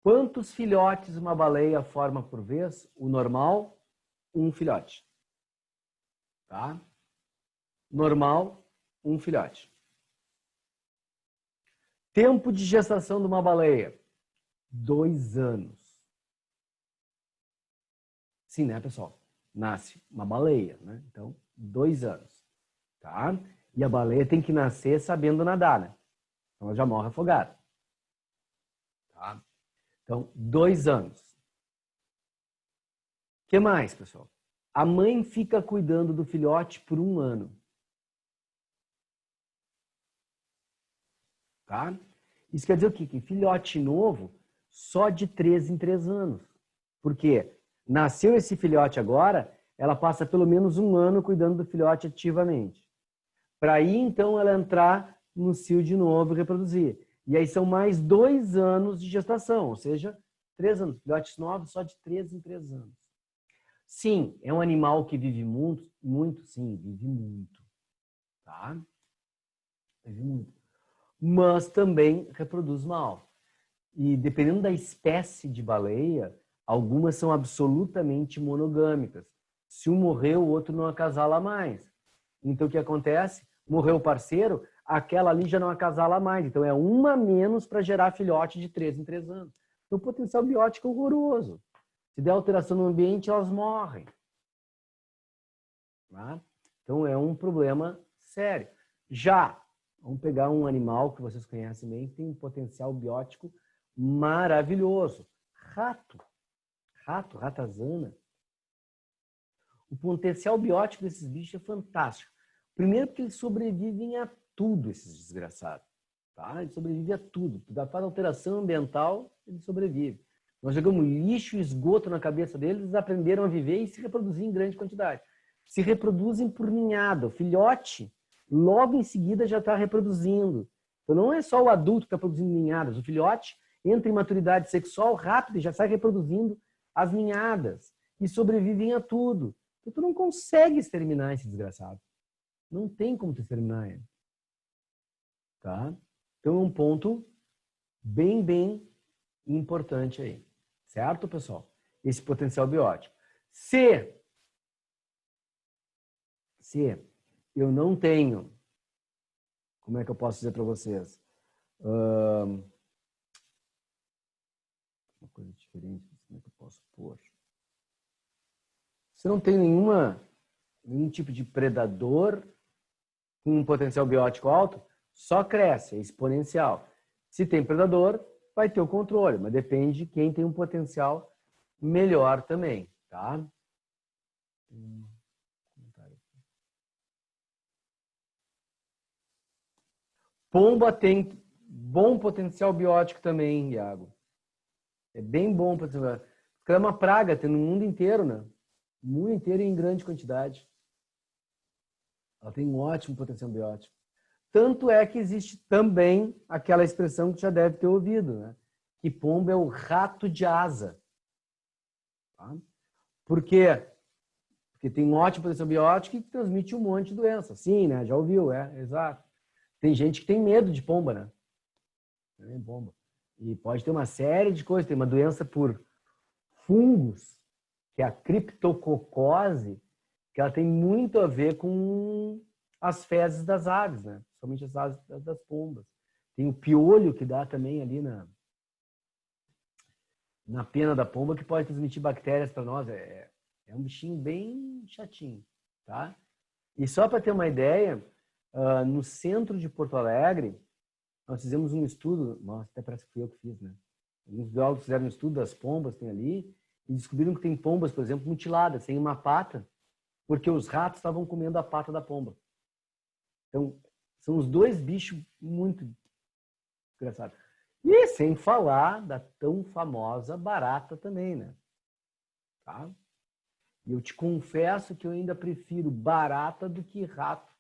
Quantos filhotes uma baleia forma por vez? O normal, um filhote. Tá? Normal, um filhote. Tempo de gestação de uma baleia? 2 anos. Sim, né, pessoal? Nasce uma baleia, né? Então, 2 anos. Tá? E a baleia tem que nascer sabendo nadar, né? Então, ela já morre afogada. Tá? Então, 2 anos. O que mais, pessoal? A mãe fica cuidando do filhote por 1 ano. Tá? Isso quer dizer o quê? Que filhote novo, só de 3 em 3 anos. Por quê? Nasceu esse filhote agora, ela passa pelo menos 1 ano cuidando do filhote ativamente. Para aí, então, ela entrar no cio de novo e reproduzir. E aí são mais 2 anos de gestação, ou seja, 3 anos. Filhotes novos só de 3 em 3 anos. Sim, é um animal que vive muito, muito, sim, vive muito. Tá? Vive muito. Mas também reproduz mal. E dependendo da espécie de baleia, algumas são absolutamente monogâmicas. Se um morrer, o outro não acasala mais. Então, o que acontece? Morreu o parceiro, aquela ali já não acasala mais. Então, é uma a menos para gerar filhote de 3 em 3 anos. Então, o potencial biótico é horroroso. Se der alteração no ambiente, elas morrem. Tá? Então, é um problema sério. Já, vamos pegar um animal que vocês conhecem bem, que tem um potencial biótico maravilhoso. Rato. Rato, ratazana. O potencial biótico desses bichos é fantástico. Primeiro porque eles sobrevivem a tudo, esses desgraçados. Tá? Eles sobrevivem a tudo. Faz alteração ambiental, eles sobrevivem. Nós jogamos lixo e esgoto na cabeça deles, eles aprenderam a viver e se reproduzir em grande quantidade. Se reproduzem por ninhada. O filhote, logo em seguida, já está reproduzindo. Então não é só o adulto que está produzindo ninhadas. O filhote entra em maturidade sexual rápido e já sai reproduzindo as ninhadas. E sobrevivem a tudo. Então tu não consegue exterminar esse desgraçado. Não tem como tu exterminar ele. Tá? Então é um ponto bem importante aí. Certo, pessoal? Esse potencial biótico. Se eu não tenho, como é que eu posso dizer para vocês? Uma coisa diferente, como é que eu posso pôr? Se eu não tenho nenhum tipo de predador com um potencial biótico alto, só cresce, é exponencial. Se tem predador, vai ter o controle, mas depende de quem tem um potencial melhor também, tá? Pomba tem bom potencial biótico também, Iago. É bem bom. Porque é uma praga, tem no mundo inteiro, né? No mundo inteiro e em grande quantidade. Ela tem um ótimo potencial biótico. Tanto é que existe também aquela expressão que já deve ter ouvido, né? Que pomba é o rato de asa. Tá? Por quê? Porque tem um ótimo potencial biótico e transmite um monte de doença. Sim, né? Já ouviu, exato. Tem gente que tem medo de pomba, né? Pomba. E pode ter uma série de coisas. Tem uma doença por fungos, que é a criptococose, que ela tem muito a ver com as fezes das aves, né? Somente as aves das pombas. Tem o piolho que dá também ali na pena da pomba, que pode transmitir bactérias para nós. É um bichinho bem chatinho, tá? E só para ter uma ideia, no centro de Porto Alegre, nós fizemos um estudo, nossa, até parece que fui eu que fiz, né? Alguns biólogos fizeram um estudo das pombas que tem ali e descobriram que tem pombas, por exemplo, mutiladas, sem uma pata, porque os ratos estavam comendo a pata da pomba. Então, são os dois bichos muito engraçados. E sem falar da tão famosa barata também, né? Tá? E eu te confesso que eu ainda prefiro barata do que rato.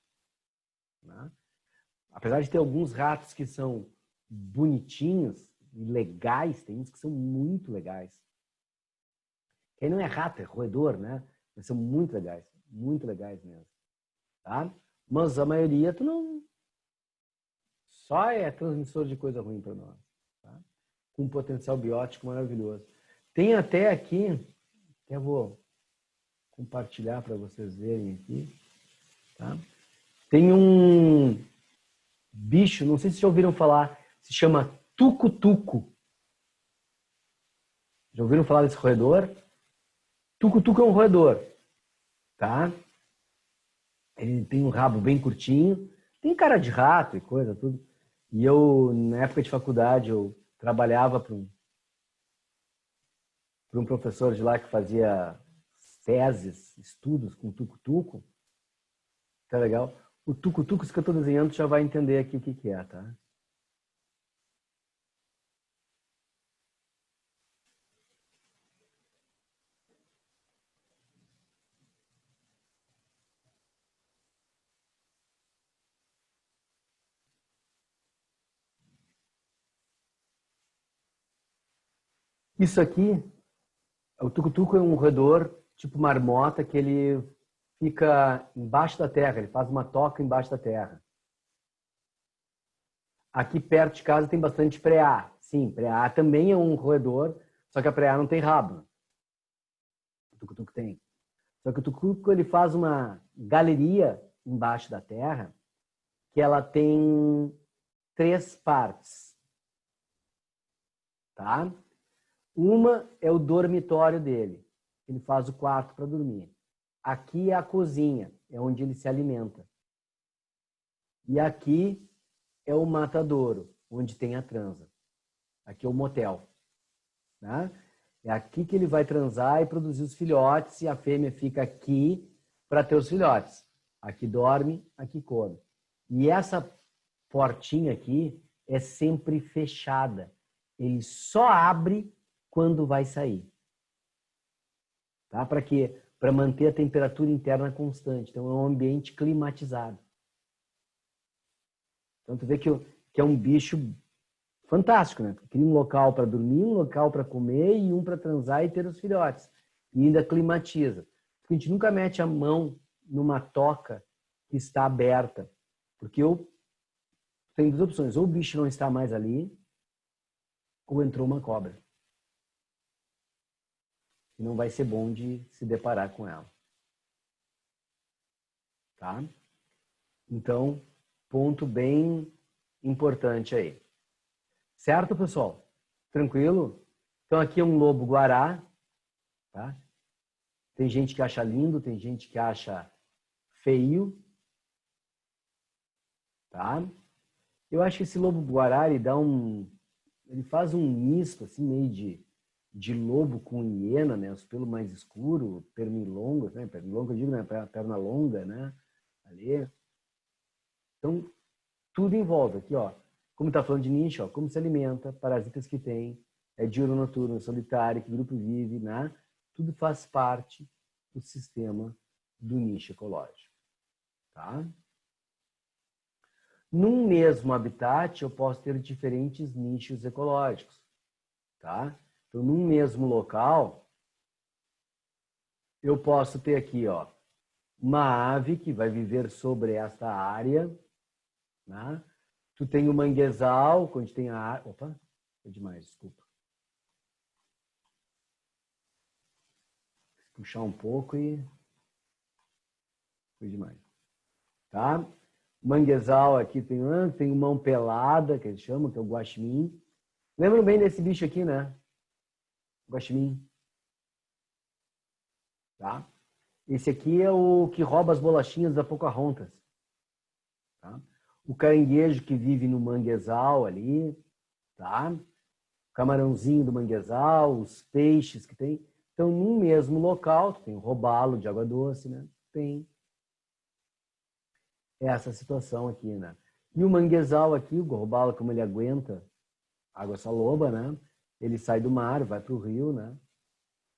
Né? Apesar de ter alguns ratos que são bonitinhos e legais, tem uns que são muito legais. Quem não é rato, é roedor, né? Mas são muito legais mesmo. Tá? Mas a maioria tu não... Só é transmissor de coisa ruim para nós. Tá? Com um potencial biótico maravilhoso. Tem até aqui, até vou compartilhar para vocês verem aqui. Tá? Tem um bicho, não sei se vocês já ouviram falar, se chama tucutuco. Já ouviram falar desse roedor? Tucutuco é um roedor, tá? Ele tem um rabo bem curtinho, tem cara de rato e coisa, tudo. E eu, na época de faculdade, eu trabalhava para um professor de lá que fazia teses, estudos com tucutuco. Tá legal? O tucutuco, isso que eu estou desenhando, tu já vai entender aqui o que que é, tá? Isso aqui, o tucutuco é um roedor tipo marmota que ele fica embaixo da terra, ele faz uma toca embaixo da terra. Aqui perto de casa tem bastante preá. Sim, preá também é um roedor, só que a preá não tem rabo. O tucutuco tem. Só que o tucutuco ele faz uma galeria embaixo da terra que ela tem 3 partes, tá? Uma é o dormitório dele. Ele faz o quarto para dormir. Aqui é a cozinha, é onde ele se alimenta. E aqui é o matadouro, onde tem a transa. Aqui é o motel. Né? É aqui que ele vai transar e produzir os filhotes, e a fêmea fica aqui para ter os filhotes. Aqui dorme, aqui come. E essa portinha aqui é sempre fechada. Ele só abre quando vai sair. Tá? Para quê? Para manter a temperatura interna constante. Então, é um ambiente climatizado. Então, tu vê que é um bicho fantástico, né? Cria um local para dormir, um local para comer e um para transar e ter os filhotes. E ainda climatiza. Porque a gente nunca mete a mão numa toca que está aberta. Porque tem 2 opções. Ou o bicho não está mais ali, ou entrou uma cobra. E não vai ser bom de se deparar com ela. Tá? Então, ponto bem importante aí. Certo, pessoal? Tranquilo? Então, aqui é um lobo-guará. Tá? Tem gente que acha lindo, tem gente que acha feio. Tá? Eu acho que esse lobo-guará, ele faz um misto, assim, meio de lobo com hiena, né? Os pelos mais escuros, pernilongos, né? Pernilongo, eu digo, né? Perna longa, né? Ali. Então, tudo envolve aqui, ó. Como está falando de nicho, ó, como se alimenta, parasitas que tem, é diurno, noturno, solitário, que grupo vive, né? Tudo faz parte do sistema do nicho ecológico, tá? Num mesmo habitat, eu posso ter diferentes nichos ecológicos, tá? Então, num mesmo local, eu posso ter aqui, ó, uma ave que vai viver sobre esta área, né? Tu tem o manguezal, onde tem a... Opa, foi demais, desculpa. Puxar um pouco e... Foi demais. Tá? Manguezal aqui tem mão pelada, que eles chamam, que é o guaxinim. Lembram bem desse bicho aqui, né? Guaxinim. Tá? Esse aqui é o que rouba as bolachinhas da Pocahontas. Tá? O caranguejo que vive no manguezal ali, tá? O camarãozinho do manguezal, os peixes que tem. Então, num mesmo local, tu tem o robalo de água doce, né? Tem essa situação aqui, né? E o manguezal aqui, o gorrobala, como ele aguenta água saloba, né? Ele sai do mar, vai para o rio, né?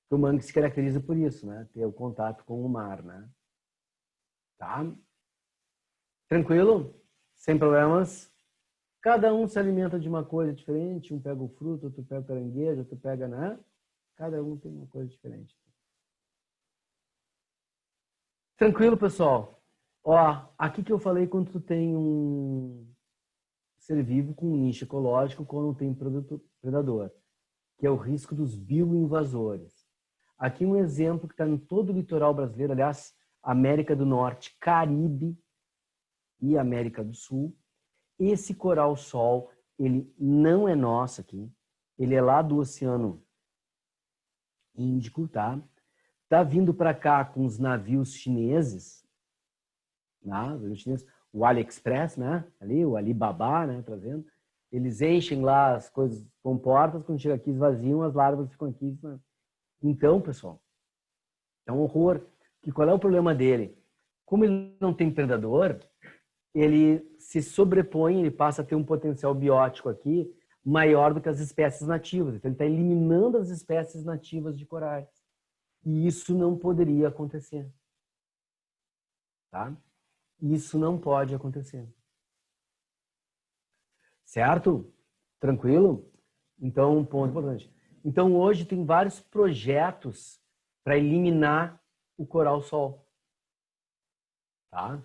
O mangue se caracteriza por isso, né? Ter o contato com o mar, né? Tá? Tranquilo? Sem problemas? Cada um se alimenta de uma coisa diferente. Um pega o fruto, outro pega o caranguejo, outro pega, né? Cada um tem uma coisa diferente. Tranquilo, pessoal? Ó, aqui que eu falei quando tu tem um ser vivo com um nicho ecológico quando tem predador, que é o risco dos bioinvasores. Aqui um exemplo que está em todo o litoral brasileiro, aliás, América do Norte, Caribe e América do Sul. Esse coral-sol, ele não é nosso aqui, ele é lá do Oceano Índico, tá? Tá vindo para cá com os navios chineses, né? O AliExpress, né? Ali, o Alibaba, né? Trazendo. Eles enchem lá as coisas com portas, quando chega aqui esvaziam, as larvas ficam aqui. Né? Então, pessoal, é um horror. Que qual é o problema dele? Como ele não tem predador, ele se sobrepõe, ele passa a ter um potencial biótico aqui maior do que as espécies nativas. Então, ele está eliminando as espécies nativas de corais. E isso não poderia acontecer. Tá? Isso não pode acontecer. Certo? Tranquilo? Então, um ponto importante. Então, hoje tem vários projetos para eliminar o coral-sol. Tá?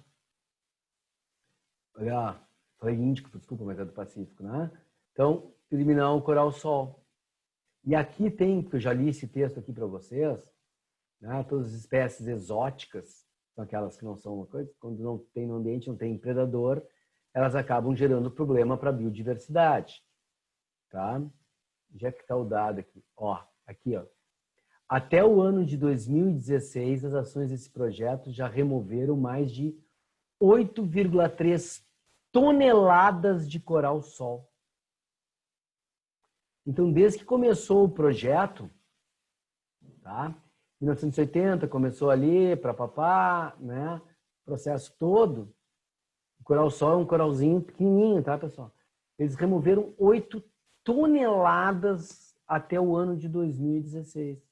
Olha, falei Índico, desculpa, mas é do Pacífico, né? Então, eliminar o coral-sol. E aqui tem, que eu já li esse texto aqui para vocês, né? Todas as espécies exóticas, são aquelas que não são uma coisa, quando não tem no ambiente, não tem predador, elas acabam gerando problema para a biodiversidade. Tá? Já que está o dado aqui. Ó, aqui, ó. Até o ano de 2016, as ações desse projeto já removeram mais de 8,3 toneladas de coral-sol. Então, desde que começou o projeto, tá? 1980 começou ali, papá, né? Processo todo. O coral-sol é um coralzinho pequenininho, tá, pessoal? Eles removeram 8 toneladas até o ano de 2016.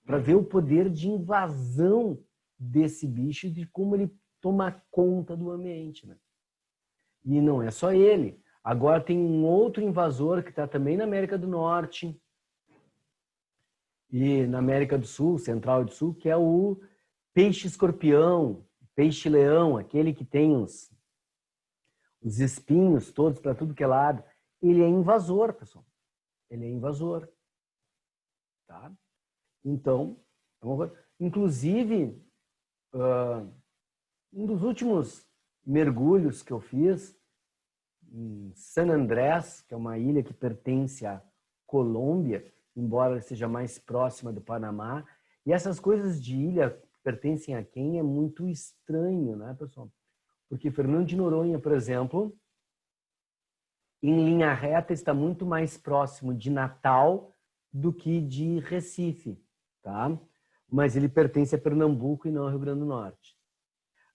Para ver o poder de invasão desse bicho e de como ele toma conta do ambiente, né? E não é só ele. Agora tem um outro invasor que está também na América do Norte e na América do Sul, Central e do Sul, que é o peixe-escorpião, peixe-leão, aquele que tem os espinhos todos para tudo que é lado. Ele é invasor, pessoal. Ele é invasor. Tá? Então, inclusive, um dos últimos mergulhos que eu fiz em San Andrés, que é uma ilha que pertence à Colômbia, embora seja mais próxima do Panamá. E essas coisas de ilha pertencem a quem é muito estranho, né, pessoal? Porque Fernando de Noronha, por exemplo, em linha reta, está muito mais próximo de Natal do que de Recife, tá? Mas ele pertence a Pernambuco e não ao Rio Grande do Norte.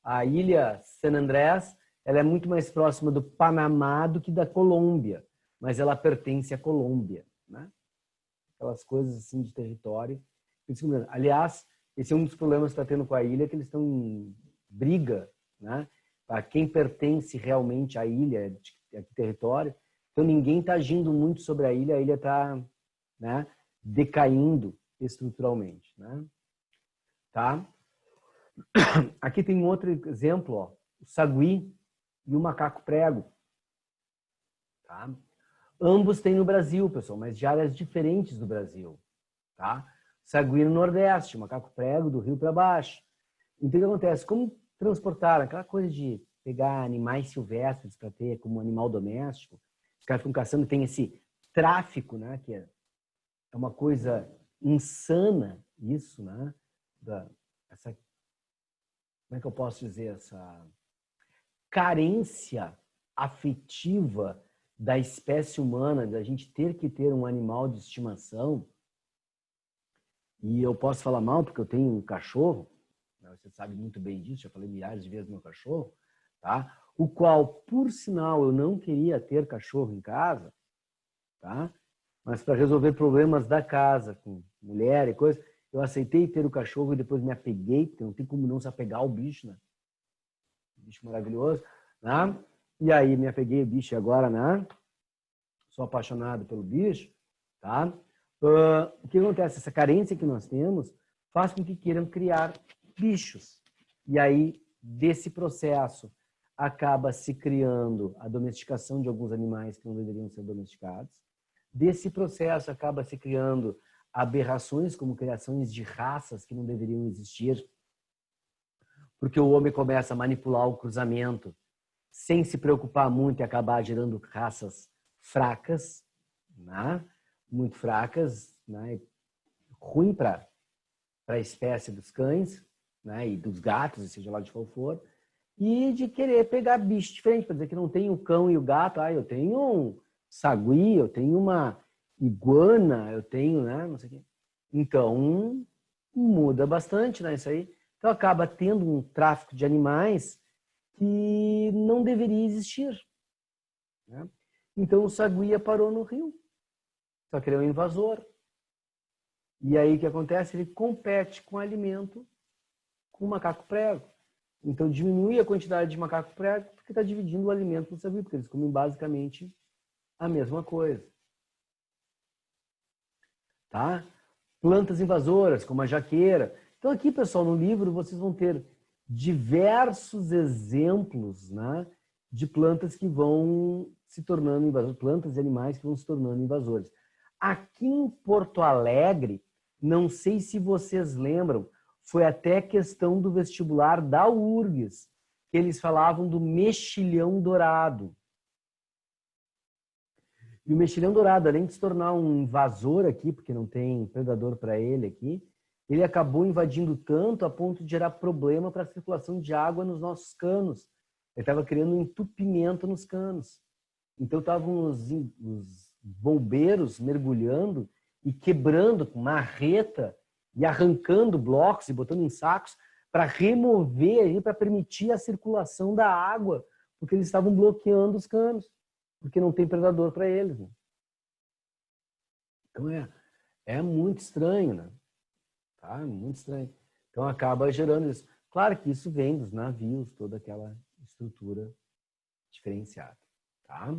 A ilha San Andrés, ela é muito mais próxima do Panamá do que da Colômbia, mas ela pertence à Colômbia, né? Aquelas coisas assim de território. Aliás, esse é um dos problemas que está tendo com a ilha, que eles estão em briga, né? Para quem pertence realmente à ilha, de território. Então ninguém está agindo muito sobre a ilha está, né, decaindo estruturalmente, né? Tá? Aqui tem um outro exemplo, ó, o sagui e o macaco prego. Tá? Ambos têm no Brasil, pessoal, mas de áreas diferentes do Brasil. Tá? Sagui no Nordeste, o macaco prego do Rio para baixo. Então o que acontece? Como transportar aquela coisa de pegar animais silvestres para ter como animal doméstico, os caras ficam caçando, tem esse tráfico, né, que é uma coisa insana isso, né? Essa, como é que eu posso dizer, essa carência afetiva da espécie humana, da gente ter que ter um animal de estimação. E eu posso falar mal porque eu tenho um cachorro, né? Você sabe muito bem disso, já falei milhares de vezes do meu cachorro, tá? O qual, por sinal, eu não queria ter cachorro em casa, tá? Mas para resolver problemas da casa, com mulher e coisa, eu aceitei ter o cachorro e depois me apeguei, porque não tem como não se apegar ao bicho, né? Bicho maravilhoso, né? E aí me apeguei ao bicho e agora, né? Sou apaixonado pelo bicho, tá? O que acontece? Essa carência que nós temos faz com que queiram criar bichos. E aí, desse processo, acaba se criando a domesticação de alguns animais que não deveriam ser domesticados. Desse processo, acaba se criando aberrações, como criações de raças que não deveriam existir, porque o homem começa a manipular o cruzamento sem se preocupar muito e acabar gerando raças fracas, né? Muito fracas, né? Ruim para a espécie dos cães, né? E dos gatos, seja lá de qual for, e de querer pegar bicho diferente, para dizer que não tem o cão e o gato, eu tenho um sagui, eu tenho uma iguana, eu tenho, né? Não sei o quê. Então, muda bastante, né? Isso aí. Então, acaba tendo um tráfico de animais que não deveria existir, né? Então, o saguia parou no rio. Só que ele é um invasor. E aí, o que acontece? Ele compete com alimento com o macaco prego. Então, diminui a quantidade de macaco prego porque está dividindo o alimento do sagui, porque eles comem basicamente a mesma coisa. Tá? Plantas invasoras, como a jaqueira. Então, aqui, pessoal, no livro, vocês vão ter diversos exemplos, né, de plantas que vão se tornando invasoras, plantas e animais que vão se tornando invasores. Aqui em Porto Alegre, não sei se vocês lembram, foi até questão do vestibular da URGS, que eles falavam do mexilhão dourado. E o mexilhão dourado, além de se tornar um invasor aqui, porque não tem predador para ele aqui, ele acabou invadindo tanto a ponto de gerar problema para a circulação de água nos nossos canos. Ele estava criando um entupimento nos canos. Então estavam os bombeiros mergulhando e quebrando com marreta e arrancando blocos e botando em sacos para remover, para permitir a circulação da água, porque eles estavam bloqueando os canos, porque não tem predador para eles. Né? Então é muito estranho, né? Tá? Muito estranho. Então acaba gerando isso. Claro que isso vem dos navios, toda aquela estrutura diferenciada. Tá?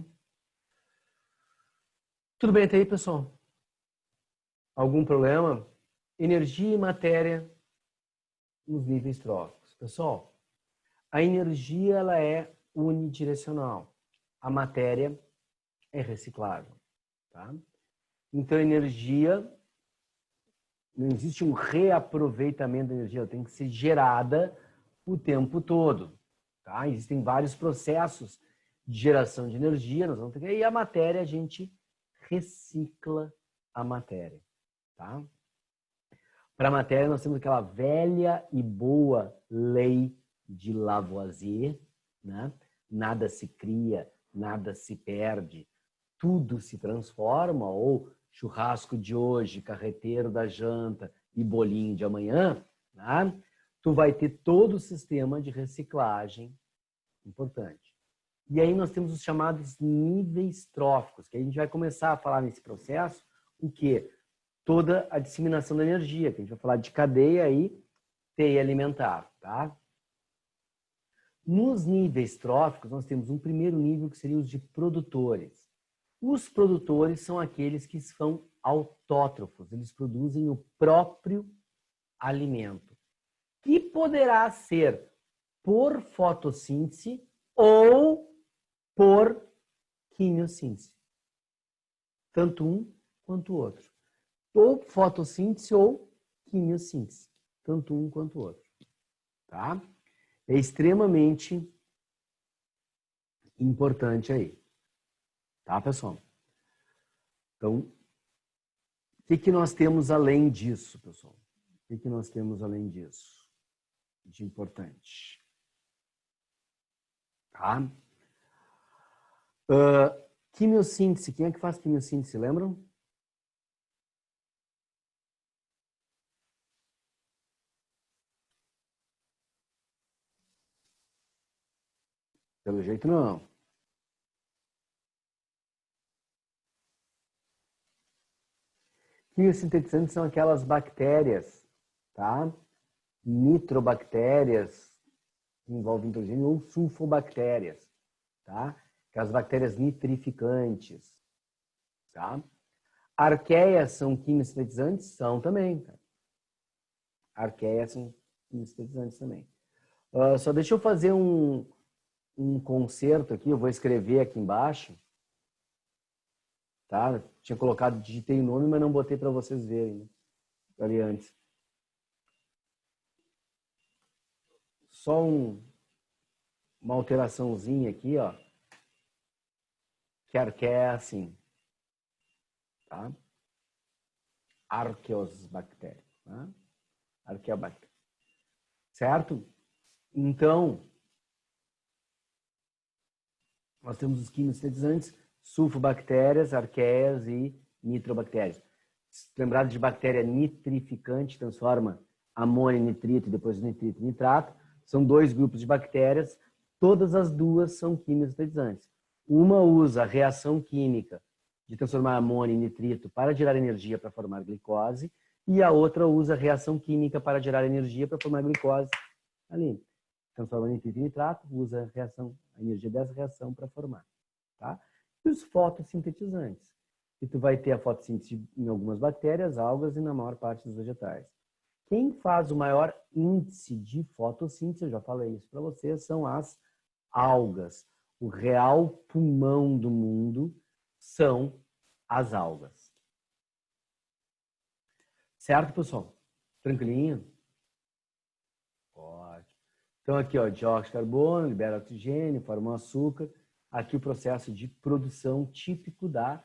Tudo bem até aí, pessoal? Algum problema? Energia e matéria nos níveis tróficos. Pessoal, a energia ela é unidirecional. A matéria é reciclável. Tá? Então, energia, não existe um reaproveitamento da energia, ela tem que ser gerada o tempo todo. Tá? Existem vários processos de geração de energia, nós vamos ter que... e a matéria, a gente recicla a matéria. Tá? Para a matéria, nós temos aquela velha e boa lei de Lavoisier, né? Nada se cria, nada se perde, tudo se transforma, ou churrasco de hoje, carreteiro da janta e bolinho de amanhã, né? Tu vai ter todo o sistema de reciclagem importante. E aí nós temos os chamados níveis tróficos, que a gente vai começar a falar nesse processo o quê? Toda a disseminação da energia, que a gente vai falar de cadeia aí, teia alimentar, tá? Nos níveis tróficos, nós temos um primeiro nível que seria os de produtores. Os produtores são aqueles que são autótrofos, eles produzem o próprio alimento, que poderá ser por fotossíntese ou por quimiossíntese. Tanto um quanto o outro. Ou fotossíntese ou quimiossíntese. Tanto um quanto o outro. Tá? É extremamente importante aí. Tá, pessoal? Então, o que nós temos além disso, pessoal? O que nós temos além disso? De importante. Tá? Quimiossíntese. Quem é que faz quimiossíntese? Lembram? pelo jeito não. Quimiosintetizantes são aquelas bactérias, tá? Nitrobactérias, que envolvem nitrogênio, ou sulfobactérias, tá? Aquelas bactérias nitrificantes, tá? Arqueias são quimiosintetizantes? São também, tá? Arqueias são quimiosintetizantes também. Só deixa eu fazer um concerto aqui, eu vou escrever aqui embaixo, tá? Tinha colocado, digitei o nome, mas não botei para vocês verem, né? Ali antes. Só uma alteraçãozinha aqui, ó. Que arqueia é assim, tá? Arqueosbactéria, tá? Arqueobactéria. Certo? Então, nós temos os quimiosintetizantes, sulfobactérias, arqueias e nitrobactérias. Lembrado de bactéria nitrificante, transforma amônio em nitrito e depois nitrito em nitrato. São dois grupos de bactérias, todas as duas são quimiosintetizantes. Uma usa a reação química de transformar amônio em nitrito para gerar energia para formar glicose e a outra usa a reação química para gerar energia para formar glicose ali. Transforma nitrito em nitrato, usa a energia dessa reação para formar. Tá? E os fotossintetizantes, que tu vai ter a fotossíntese em algumas bactérias, algas e na maior parte dos vegetais. Quem faz o maior índice de fotossíntese, eu já falei isso para vocês, são as algas. O real pulmão do mundo são as algas. Certo, pessoal? Tranquilinho? Ótimo. Então aqui, ó, dióxido de carbono, libera oxigênio, forma um açúcar. Aqui o processo de produção típico da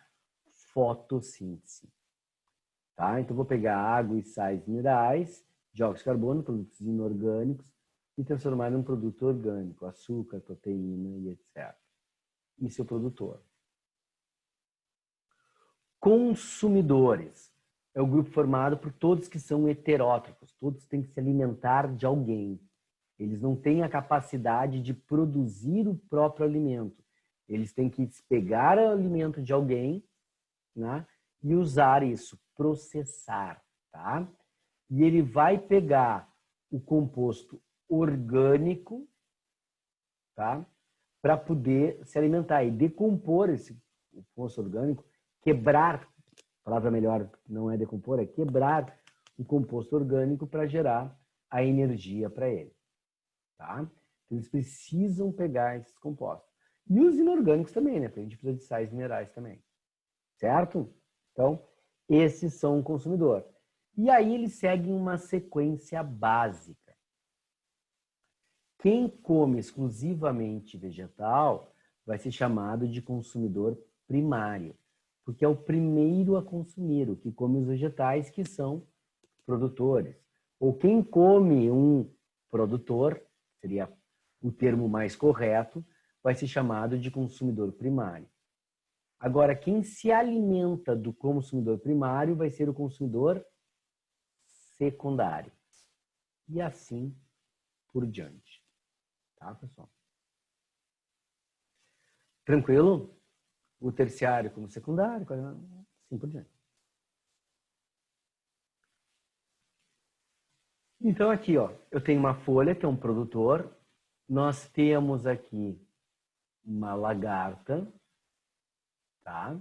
fotossíntese. Tá? Então vou pegar água e sais minerais, dióxido de carbono, produtos inorgânicos, e transformar em um produto orgânico, açúcar, proteína e etc. Isso é o produtor. Consumidores. É o grupo formado por todos que são heterótrofos. Todos têm que se alimentar de alguém. Eles não têm a capacidade de produzir o próprio alimento. Eles têm que pegar o alimento de alguém, né, e usar isso, processar. Tá? E ele vai pegar o composto orgânico, tá, para poder se alimentar e decompor esse composto orgânico, quebrar, a palavra melhor não é decompor, é quebrar o composto orgânico para gerar a energia para ele. Tá? Eles precisam pegar esses compostos. E os inorgânicos também, né? Porque a gente precisa de sais minerais também. Certo? Então, esses são o consumidor. E aí eles seguem uma sequência básica. Quem come exclusivamente vegetal vai ser chamado de consumidor primário, porque é o primeiro a consumir, o que come os vegetais, que são produtores. Ou quem come um produtor, seria o termo mais correto, vai ser chamado de consumidor primário. Agora, quem se alimenta do consumidor primário vai ser o consumidor secundário. E assim por diante. Tá, pessoal? Tranquilo? O terciário como secundário, assim por diante. Então, aqui, ó, eu tenho uma folha, que é um produtor. Nós temos aqui uma lagarta, tá?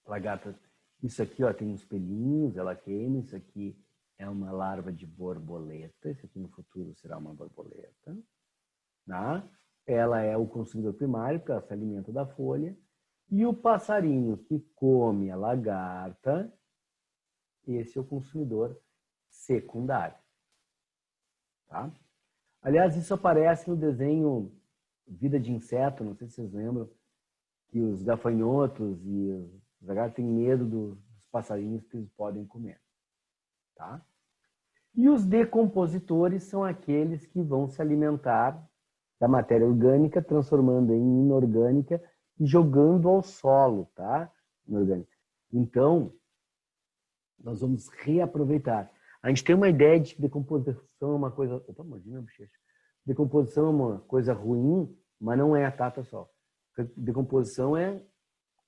Lagarta, isso aqui, ó, tem uns pelinhos, ela queima. Isso aqui é uma larva de borboleta. Isso aqui no futuro será uma borboleta, tá? Ela é o consumidor primário, porque ela se alimenta da folha. E o passarinho que come a lagarta, esse é o consumidor secundário. Tá? Aliás, isso aparece no desenho Vida de Inseto, não sei se vocês lembram, que os gafanhotos e os lagartos têm medo dos passarinhos que eles podem comer. Tá? E os decompositores são aqueles que vão se alimentar da matéria orgânica, transformando em inorgânica e jogando ao solo, tá? Inorgânica. Então, nós vamos reaproveitar. A gente tem uma ideia de que decomposição é uma coisa... Opa, mordi minha bochecha. Decomposição é uma coisa ruim, mas não é, tá, pessoal? Decomposição é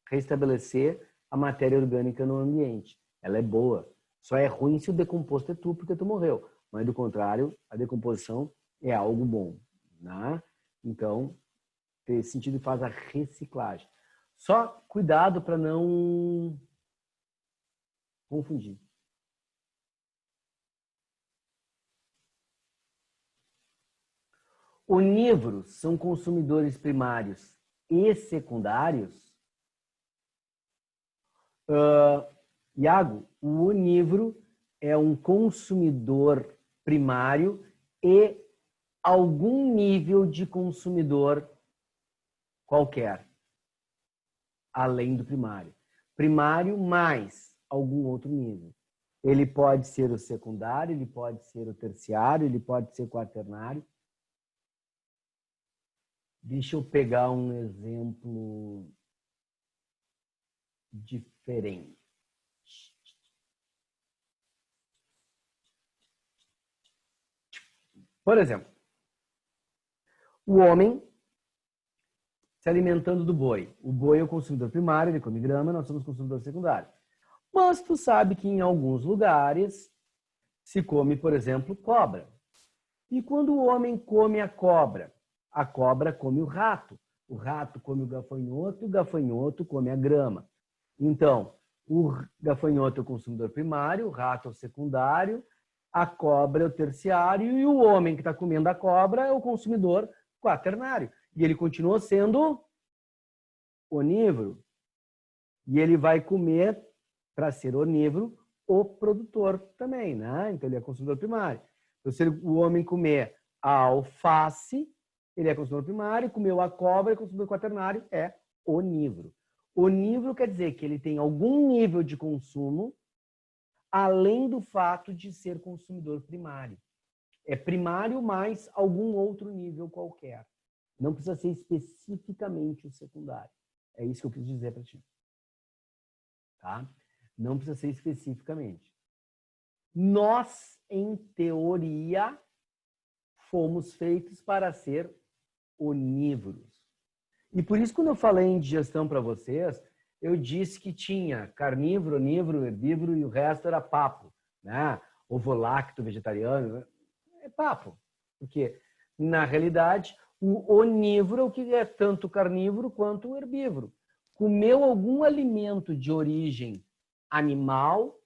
restabelecer a matéria orgânica no ambiente. Ela é boa. Só é ruim se o decomposto é tu, porque tu morreu. Mas, do contrário, a decomposição é algo bom, né? Então, nesse sentido, faz a reciclagem. Só cuidado para não confundir. Onívoros são consumidores primários e secundários? Iago, o onívoro é um consumidor primário e algum nível de consumidor qualquer, além do primário. Primário mais algum outro nível. Ele pode ser o secundário, ele pode ser o terciário, ele pode ser o quaternário. Deixa eu pegar um exemplo diferente. Por exemplo, o homem se alimentando do boi. O boi é o consumidor primário, ele come grama, nós somos consumidor secundário. Mas tu sabe que em alguns lugares se come, por exemplo, cobra. E quando o homem come a cobra come o rato come o gafanhoto come a grama. Então, o gafanhoto é o consumidor primário, o rato é o secundário, a cobra é o terciário e o homem que está comendo a cobra é o consumidor quaternário. E ele continua sendo onívoro. E ele vai comer, para ser onívoro, o produtor também, né? Então, ele é consumidor primário. Então, se o homem comer a alface, ele é consumidor primário, comeu a cobra, é consumidor quaternário, é onívoro. Onívoro quer dizer que ele tem algum nível de consumo, além do fato de ser consumidor primário. É primário mais algum outro nível qualquer. Não precisa ser especificamente o secundário. É isso que eu quis dizer para ti. Tá? Não precisa ser especificamente. Nós, em teoria, fomos feitos para ser onívoros. E por isso, quando eu falei em digestão para vocês, eu disse que tinha carnívoro, onívoro, herbívoro e o resto era papo, né? Ovo-lacto, vegetariano, é papo. Porque, na realidade, o onívoro é o que é tanto carnívoro quanto o herbívoro. Comeu algum alimento de origem animal,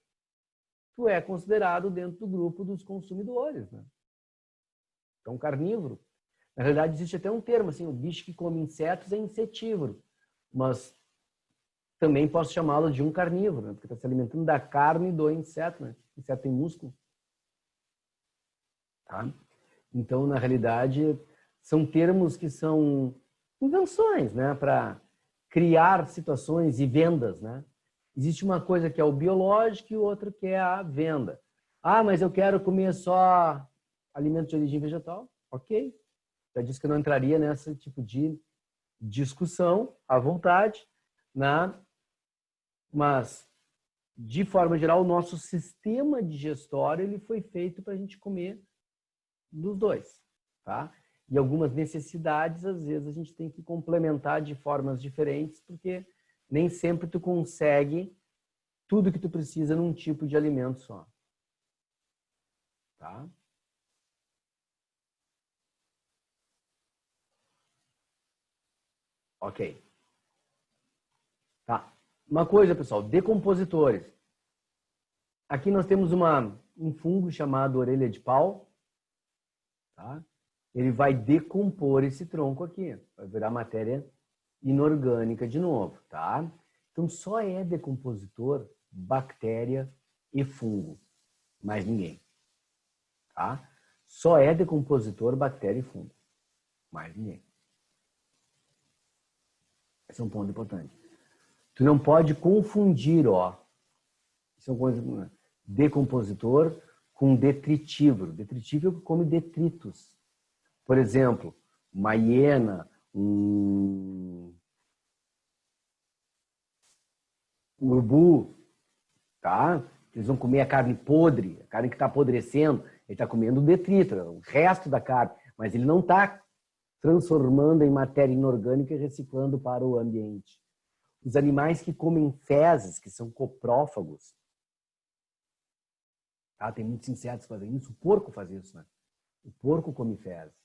tu é considerado dentro do grupo dos consumidores, né? Então, carnívoro. Na realidade, existe até um termo, assim, o bicho que come insetos é insetívoro. Mas também posso chamá-lo de um carnívoro, né? Porque está se alimentando da carne do inseto, né? O inseto tem músculo. Tá? Então, na realidade, são termos que são invenções, né? Para criar situações e vendas, né? Existe uma coisa que é o biológico e outra que é a venda. Ah, mas eu quero comer só alimento de origem vegetal. Ok. Já disse que eu não entraria nesse tipo de discussão à vontade, né? Mas, de forma geral, o nosso sistema digestório ele foi feito para a gente comer dos dois, tá? E algumas necessidades, às vezes, a gente tem que complementar de formas diferentes, porque nem sempre tu consegue tudo que tu precisa num tipo de alimento só. Tá? Ok. Tá. Uma coisa, pessoal, decompositores. Aqui nós temos um fungo chamado orelha de pau. Tá? Ele vai decompor esse tronco aqui. Vai virar matéria inorgânica de novo. Tá? Então, só é decompositor bactéria e fungo. Mais ninguém. Tá? Só é decompositor bactéria e fungo. Mais ninguém. Esse é um ponto importante. Tu não pode confundir, ó. Isso é uma coisa, decompositor com detritívoro. Detritívoro come detritos. Por exemplo, uma hiena, um urubu, tá? Eles vão comer a carne podre, a carne que está apodrecendo. Ele está comendo o detrito, o resto da carne. Mas ele não está transformando em matéria inorgânica e reciclando para o ambiente. Os animais que comem fezes, que são coprófagos, tá? Tem muitos insetos que fazem isso. O porco faz isso, né? O porco come fezes.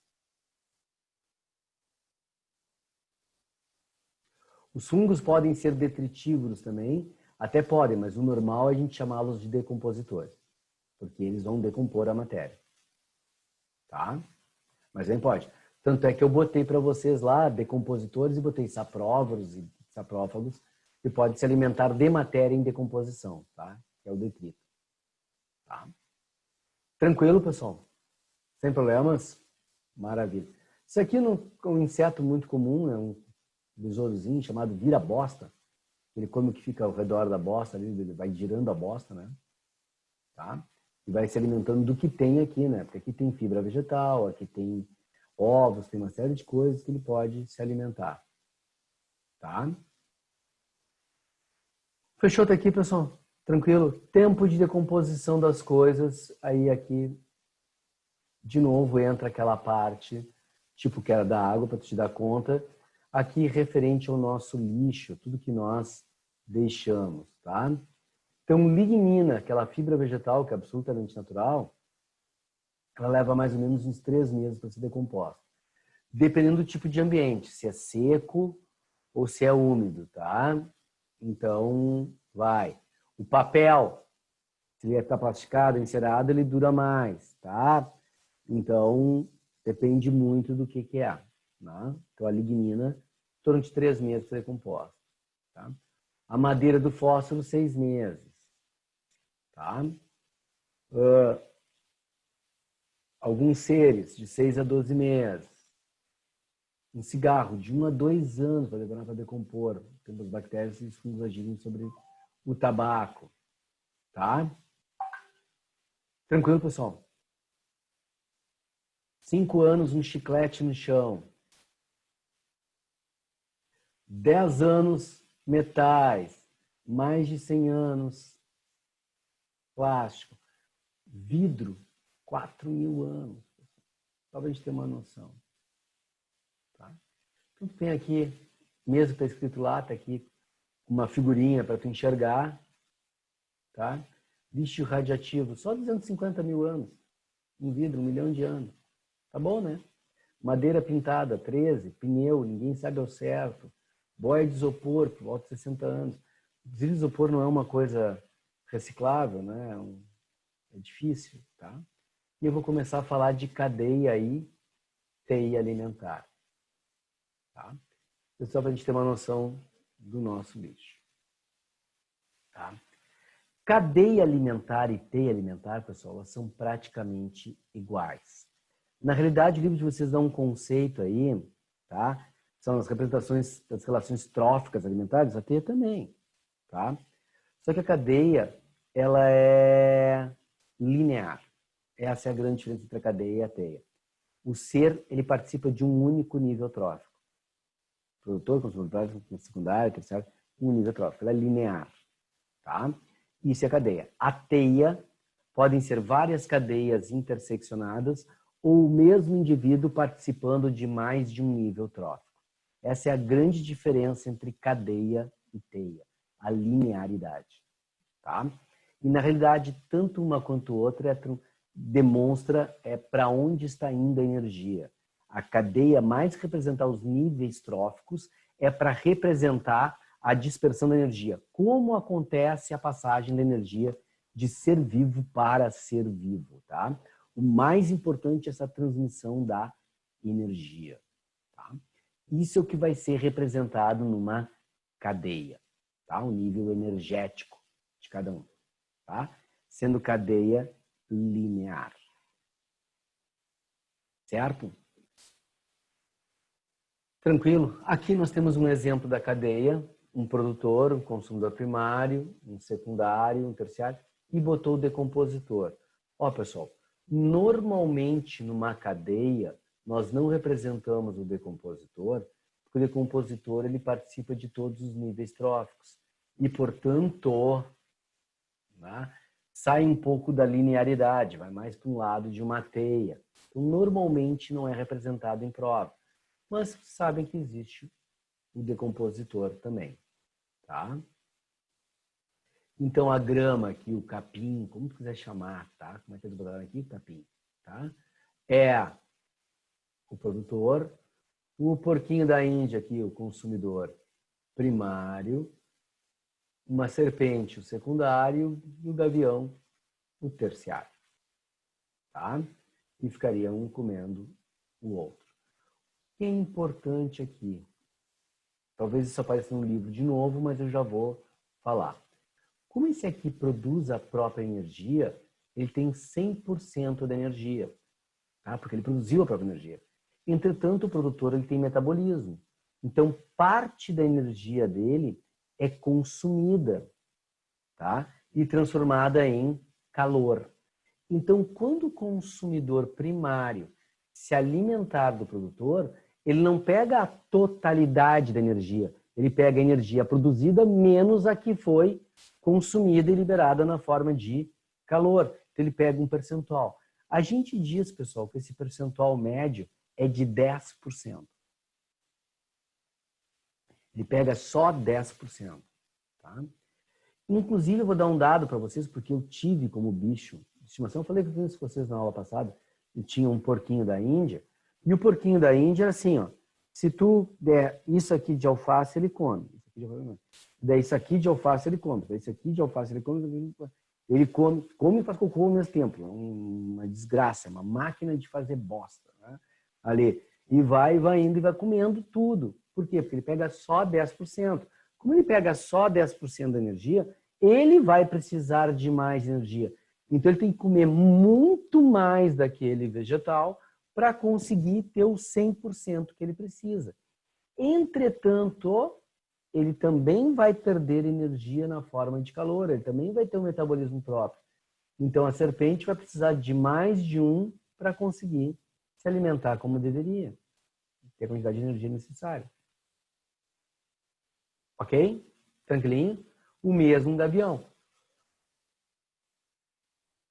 Os fungos podem ser detritívoros também, até podem, mas o normal é a gente chamá-los de decompositores, porque eles vão decompor a matéria. Tá? Mas nem pode. Tanto é que eu botei para vocês lá decompositores e botei sapróvoros e saprófagos, que pode se alimentar de matéria em decomposição, tá? Que é o detrito. Tá? Tranquilo, pessoal? Sem problemas? Maravilha. Isso aqui é um inseto muito comum, é um besourozinho chamado vira-bosta. Ele come o que fica ao redor da bosta, ali, ele vai girando a bosta, né? Tá? E vai se alimentando do que tem aqui, né? Porque aqui tem fibra vegetal, aqui tem ovos, tem uma série de coisas que ele pode se alimentar. Tá? Fechou até aqui, pessoal? Tranquilo? Tempo de decomposição das coisas. Aí aqui, de novo, entra aquela parte, tipo que era da água, para te dar conta. Aqui, referente ao nosso lixo, tudo que nós deixamos, tá? Então, lignina, aquela fibra vegetal que é absolutamente natural, ela leva mais ou menos uns 3 meses para ser decomposta. Dependendo do tipo de ambiente, se é seco ou se é úmido, tá? Então, vai. O papel, se ele está plastificado, encerado, ele dura mais, tá? Então, depende muito do que é. Tá? Então, a lignina, em torno de 3 meses para ser decomposta. Tá? A madeira do fósforo, 6 meses. Tá? Alguns seres, de 6 a 12 meses. Um cigarro, de 1 a 2 anos para demorar para decompor. Tendo as bactérias e os fungos agirem sobre o tabaco. Tá? Tranquilo, pessoal? 5 anos, um chiclete no chão. 10 anos, metais. Mais de 100 anos, plástico. Vidro, 4.000 anos. Só para a gente ter uma noção. Tá? Então, tem aqui, mesmo está escrito lá, está aqui uma figurinha para tu enxergar. Tá? Lixo radioativo, só 250.000 anos. Um vidro, 1 milhão de anos. Tá bom, né? Madeira pintada, 13. Pneu, ninguém sabe ao certo. Boia de isopor, por volta de 60 anos. Inclusive, isopor não é uma coisa reciclável, né? É difícil, tá? E eu vou começar a falar de cadeia e teia alimentar. Tá? Só para a gente ter uma noção do nosso lixo. Tá? Cadeia alimentar e teia alimentar, pessoal, elas são praticamente iguais. Na realidade, o livro de vocês dá um conceito aí, tá? São as representações das relações tróficas alimentares, a teia também, tá? Só que a cadeia, ela é linear. Essa é a grande diferença entre a cadeia e a teia. O ser, ele participa de um único nível trófico. Produtor, consumidor, secundário, terciário, um nível trófico. Ela é linear, tá? Isso é a cadeia. A teia podem ser várias cadeias interseccionadas ou o mesmo indivíduo participando de mais de um nível trófico. Essa é a grande diferença entre cadeia e teia, a linearidade. Tá? E, na realidade, tanto uma quanto outra demonstra para onde está indo a energia. A cadeia, mais que representar os níveis tróficos, é para representar a dispersão da energia. Como acontece a passagem da energia de ser vivo para ser vivo. Tá? O mais importante é essa transmissão da energia. Tá? Isso é o que vai ser representado numa cadeia. Tá? O nível energético de cada um. Tá? Sendo cadeia linear. Certo? Tranquilo? Aqui nós temos um exemplo da cadeia, um produtor, um consumidor primário, um secundário, um terciário, e botou o decompositor. Ó, pessoal, normalmente numa cadeia, nós não representamos o decompositor, porque o decompositor ele participa de todos os níveis tróficos. E, portanto, né, sai um pouco da linearidade, vai mais para um lado de uma teia. Então, normalmente não é representado em prova. mas sabem que existe o decompositor também, tá? Então, a grama aqui, o capim, como tu quiser chamar, tá? Como é que eles botaram aqui? Capim, tá? É o produtor, o porquinho da Índia aqui, o consumidor primário, uma serpente, o secundário, e o gavião, o terciário, tá? E ficaria um comendo o outro. O que é importante aqui? Talvez isso apareça no livro de novo, mas eu já vou falar. Como esse aqui produz a própria energia, ele tem 100% da energia, tá? Porque ele produziu a própria energia. Entretanto, o produtor ele tem metabolismo. Então, parte da energia dele é consumida, tá? E transformada em calor. Então, quando o consumidor primário se alimentar do produtor, ele não pega a totalidade da energia, ele pega a energia produzida menos a que foi consumida e liberada na forma de calor. Então, ele pega um percentual. A gente diz, pessoal, que esse percentual médio é de 10%. Ele pega só 10%. Tá? Inclusive, eu vou dar um dado para vocês, porque eu tive como bicho de estimação. Eu falei com vocês na aula passada, eu tinha um porquinho da Índia, e o porquinho da Índia era assim, ó, se tu der isso aqui de alface, ele come. Daí isso aqui de alface, ele come. Daí isso aqui de alface, ele come. Ele come e faz cocô ao mesmo tempo. Uma desgraça, uma máquina de fazer bosta. Né? Ali. E vai indo e vai comendo tudo. Por quê? Porque ele pega só 10%. Como ele pega só 10% da energia, ele vai precisar de mais energia. Então, ele tem que comer muito mais daquele vegetal para conseguir ter o 100% que ele precisa. Entretanto, ele também vai perder energia na forma de calor, ele também vai ter um metabolismo próprio. Então, a serpente vai precisar de mais de um para conseguir se alimentar como deveria, ter a quantidade de energia necessária. Ok? Tranquilinho? O mesmo gavião.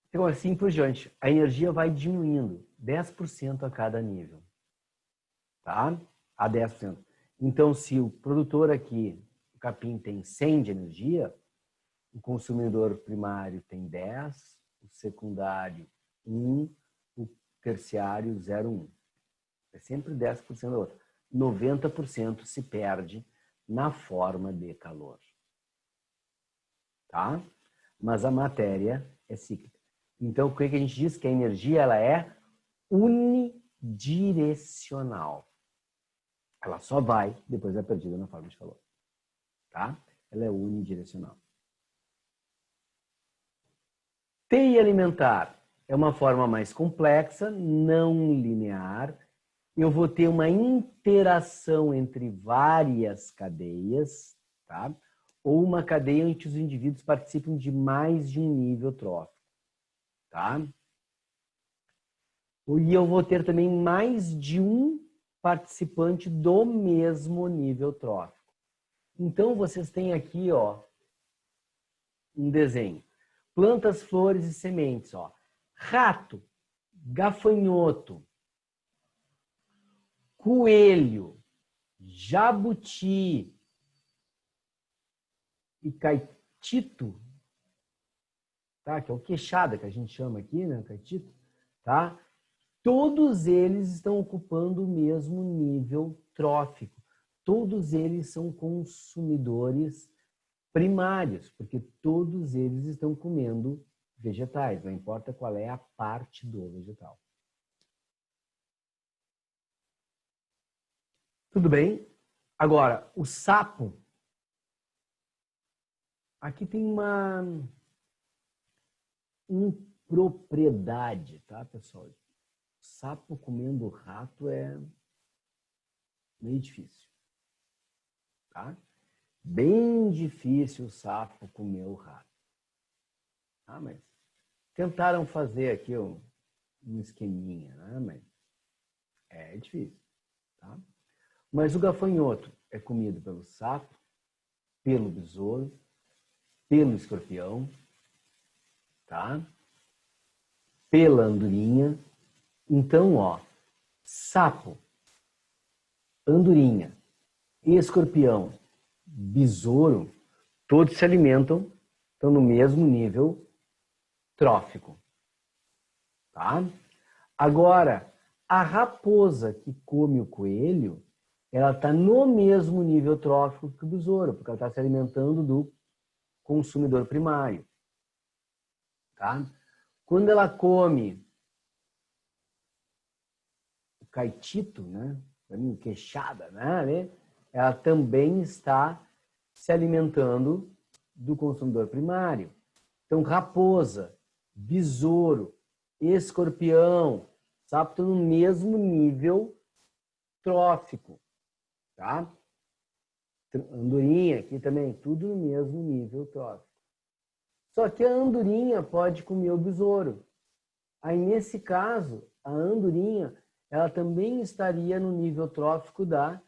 Então, assim por diante, a energia vai diminuindo 10% a cada nível. Tá? A 10%. Então, se o produtor aqui, o capim, tem 100 de energia, o consumidor primário tem 10, o secundário 1, o terciário 0,1. É sempre 10% da outra. 90% se perde na forma de calor. Tá? Mas a matéria é cíclica. Então, o que a gente diz? Que a energia ela é unidirecional. Ela só vai, depois é perdida na forma de calor. Tá? Ela é unidirecional. Teia alimentar é uma forma mais complexa, não linear. Eu vou ter uma interação entre várias cadeias, tá? Ou uma cadeia em que os indivíduos participam de mais de um nível trófico. Tá? E eu vou ter também mais de um participante do mesmo nível trófico. Então, vocês têm aqui, ó, um desenho. Plantas, flores e sementes, ó. Rato, gafanhoto, coelho, jabuti e caetito, tá? Que é o queixada que a gente chama aqui, né? Caetito, tá? Todos eles estão ocupando o mesmo nível trófico. Todos eles são consumidores primários, porque todos eles estão comendo vegetais, não importa qual é a parte do vegetal. Tudo bem? Agora, o sapo. Aqui tem uma impropriedade, tá, pessoal? Sapo comendo rato é meio difícil, tá? Bem difícil o sapo comer o rato. Ah, mas tentaram fazer aqui um esqueminha, né? Mas é difícil, tá? Mas o gafanhoto é comido pelo sapo, pelo besouro, pelo escorpião, tá? Pela andorinha. Então, ó, sapo, andorinha, escorpião, besouro, todos se alimentam, estão no mesmo nível trófico. Tá? Agora, a raposa que come o coelho, ela está no mesmo nível trófico que o besouro, porque ela está se alimentando do consumidor primário. Tá? Quando ela come o caetito, né? Queixada, né? Ela também está se alimentando do consumidor primário. Então, raposa, besouro, escorpião, sapo, estão no mesmo nível trófico, tá? Andorinha aqui também, tudo no mesmo nível trófico. Só que a andorinha pode comer o besouro. Aí, nesse caso, a andorinha, ela também estaria no nível trófico da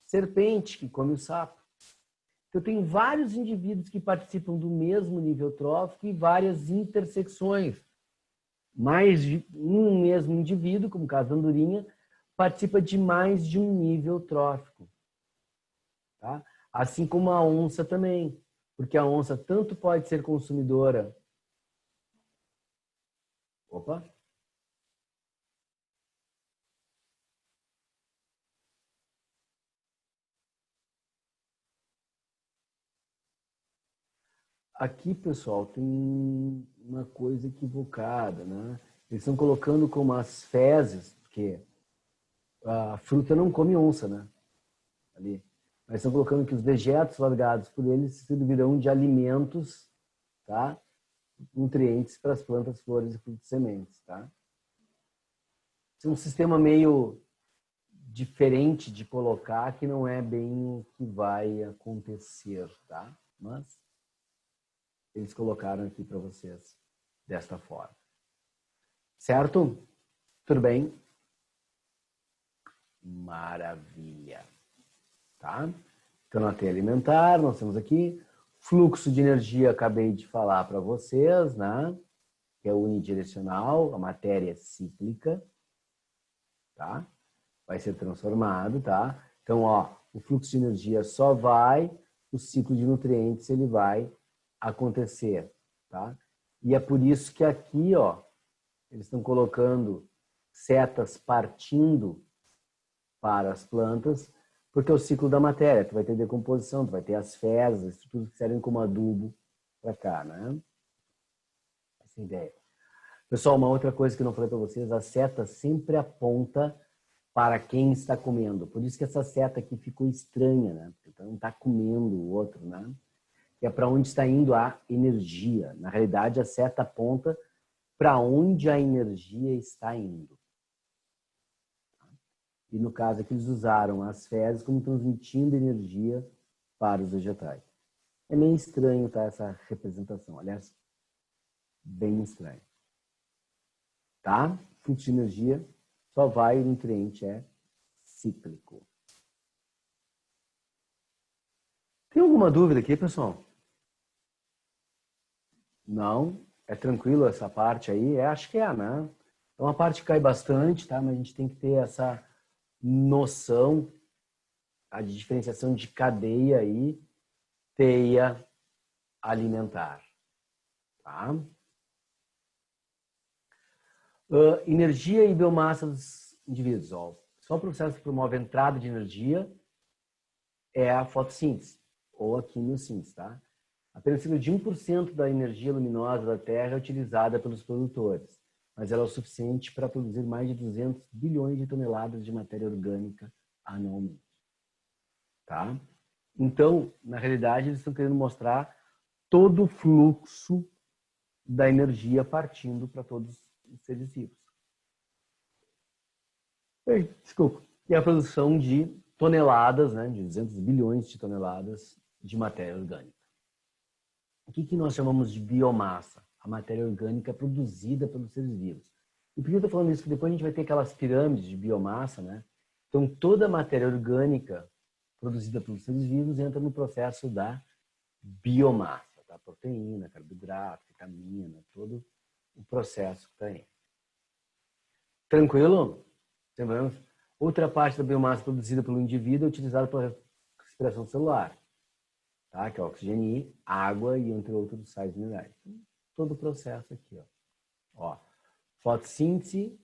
serpente, que come o sapo. Então, tem vários indivíduos que participam do mesmo nível trófico e várias intersecções. Mais de um mesmo indivíduo, como o caso da andorinha, participa de mais de um nível trófico. Tá? Assim como a onça também. Porque a onça tanto pode ser consumidora. Opa! Aqui, pessoal, tem uma coisa equivocada, né? Eles estão colocando como as fezes, porque a fruta não come onça, né? Ali. Mas estão colocando que os dejetos largados por eles servirão de alimentos, tá? Nutrientes para as plantas, flores e frutos e sementes, tá? É um sistema meio diferente de colocar, que não é bem o que vai acontecer, tá? Mas eles colocaram aqui para vocês desta forma. Certo? Tudo bem? Maravilha. Tá? Então, na teia alimentar, nós temos aqui fluxo de energia, acabei de falar para vocês, né? Que é unidirecional, a matéria é cíclica, tá? Vai ser transformado, tá? Então, ó, o fluxo de energia só vai, o ciclo de nutrientes ele vai acontecer, tá? E é por isso que aqui, ó, eles estão colocando setas partindo para as plantas, porque é o ciclo da matéria. Tu vai ter decomposição, tu vai ter as fezes, as estruturas que servem como adubo para cá, né? Essa é a ideia. Pessoal, uma outra coisa que eu não falei para vocês, a seta sempre aponta para quem está comendo. Por isso que essa seta aqui ficou estranha, né? Porque não está comendo o outro, né? Que é para onde está indo a energia. Na realidade, a seta aponta para onde a energia está indo. E no caso aqui eles usaram as fezes como transmitindo energia para os vegetais. É meio estranho, tá, essa representação. Aliás, bem estranho. Tá? Fluxo de energia só vai, o nutriente é cíclico. Tem alguma dúvida aqui, pessoal? Não? É tranquilo essa parte aí? Acho que é, né? Então a parte cai bastante, tá? Mas a gente tem que ter essa noção, tá? De diferenciação de cadeia e teia alimentar. Tá? Energia e biomassa dos indivíduos. Ó. Só o processo que promove a entrada de energia é a fotossíntese, ou a quimiossíntese. Tá? Apenas cerca de 1% da energia luminosa da Terra é utilizada pelos produtores, mas ela é o suficiente para produzir mais de 200 bilhões de toneladas de matéria orgânica anualmente. Tá? Então, na realidade, eles estão querendo mostrar todo o fluxo da energia partindo para todos os seres vivos. Desculpa. E a produção de toneladas, né, de 200 bilhões de toneladas de matéria orgânica. O que nós chamamos de biomassa? A matéria orgânica produzida pelos seres vivos. E por que eu estou falando isso? Porque depois a gente vai ter aquelas pirâmides de biomassa, né? Então, toda a matéria orgânica produzida pelos seres vivos entra no processo da biomassa, tá? Proteína, carboidrato, vitamina, todo o processo que está aí. Tranquilo? Outra parte da biomassa produzida pelo indivíduo é utilizada pela respiração celular, tá? Que é oxigênio, água e entre outros sais minerais. Então, todo o processo aqui, ó. Fotossíntese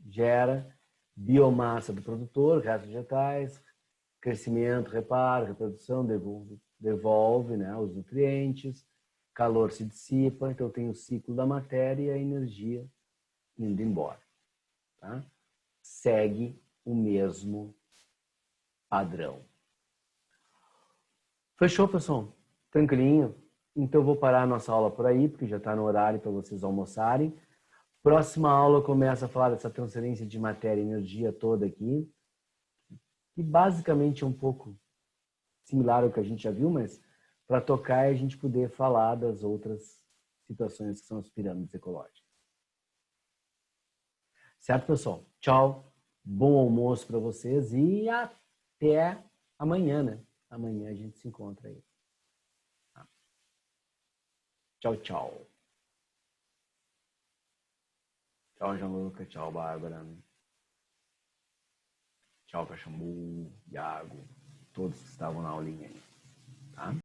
gera biomassa do produtor, restos vegetais, crescimento, reparo, reprodução, devolve, né, os nutrientes, calor se dissipa, então tem o ciclo da matéria e a energia indo embora. Tá? Segue o mesmo padrão. Fechou, pessoal? Tranquilinho? Então eu vou parar a nossa aula por aí, porque já está no horário para vocês almoçarem. Próxima aula começa a falar dessa transferência de matéria e energia toda aqui, que basicamente é um pouco similar ao que a gente já viu, mas para tocar e a gente poder falar das outras situações que são as pirâmides ecológicas. Certo, pessoal? Tchau, bom almoço para vocês e até amanhã, né? Amanhã a gente se encontra aí. Tchau, tchau. Tchau, Gianluca. Tchau, Bárbara. Tchau, Caxambu, Iago, todos que estavam na aulinha aí. Tá?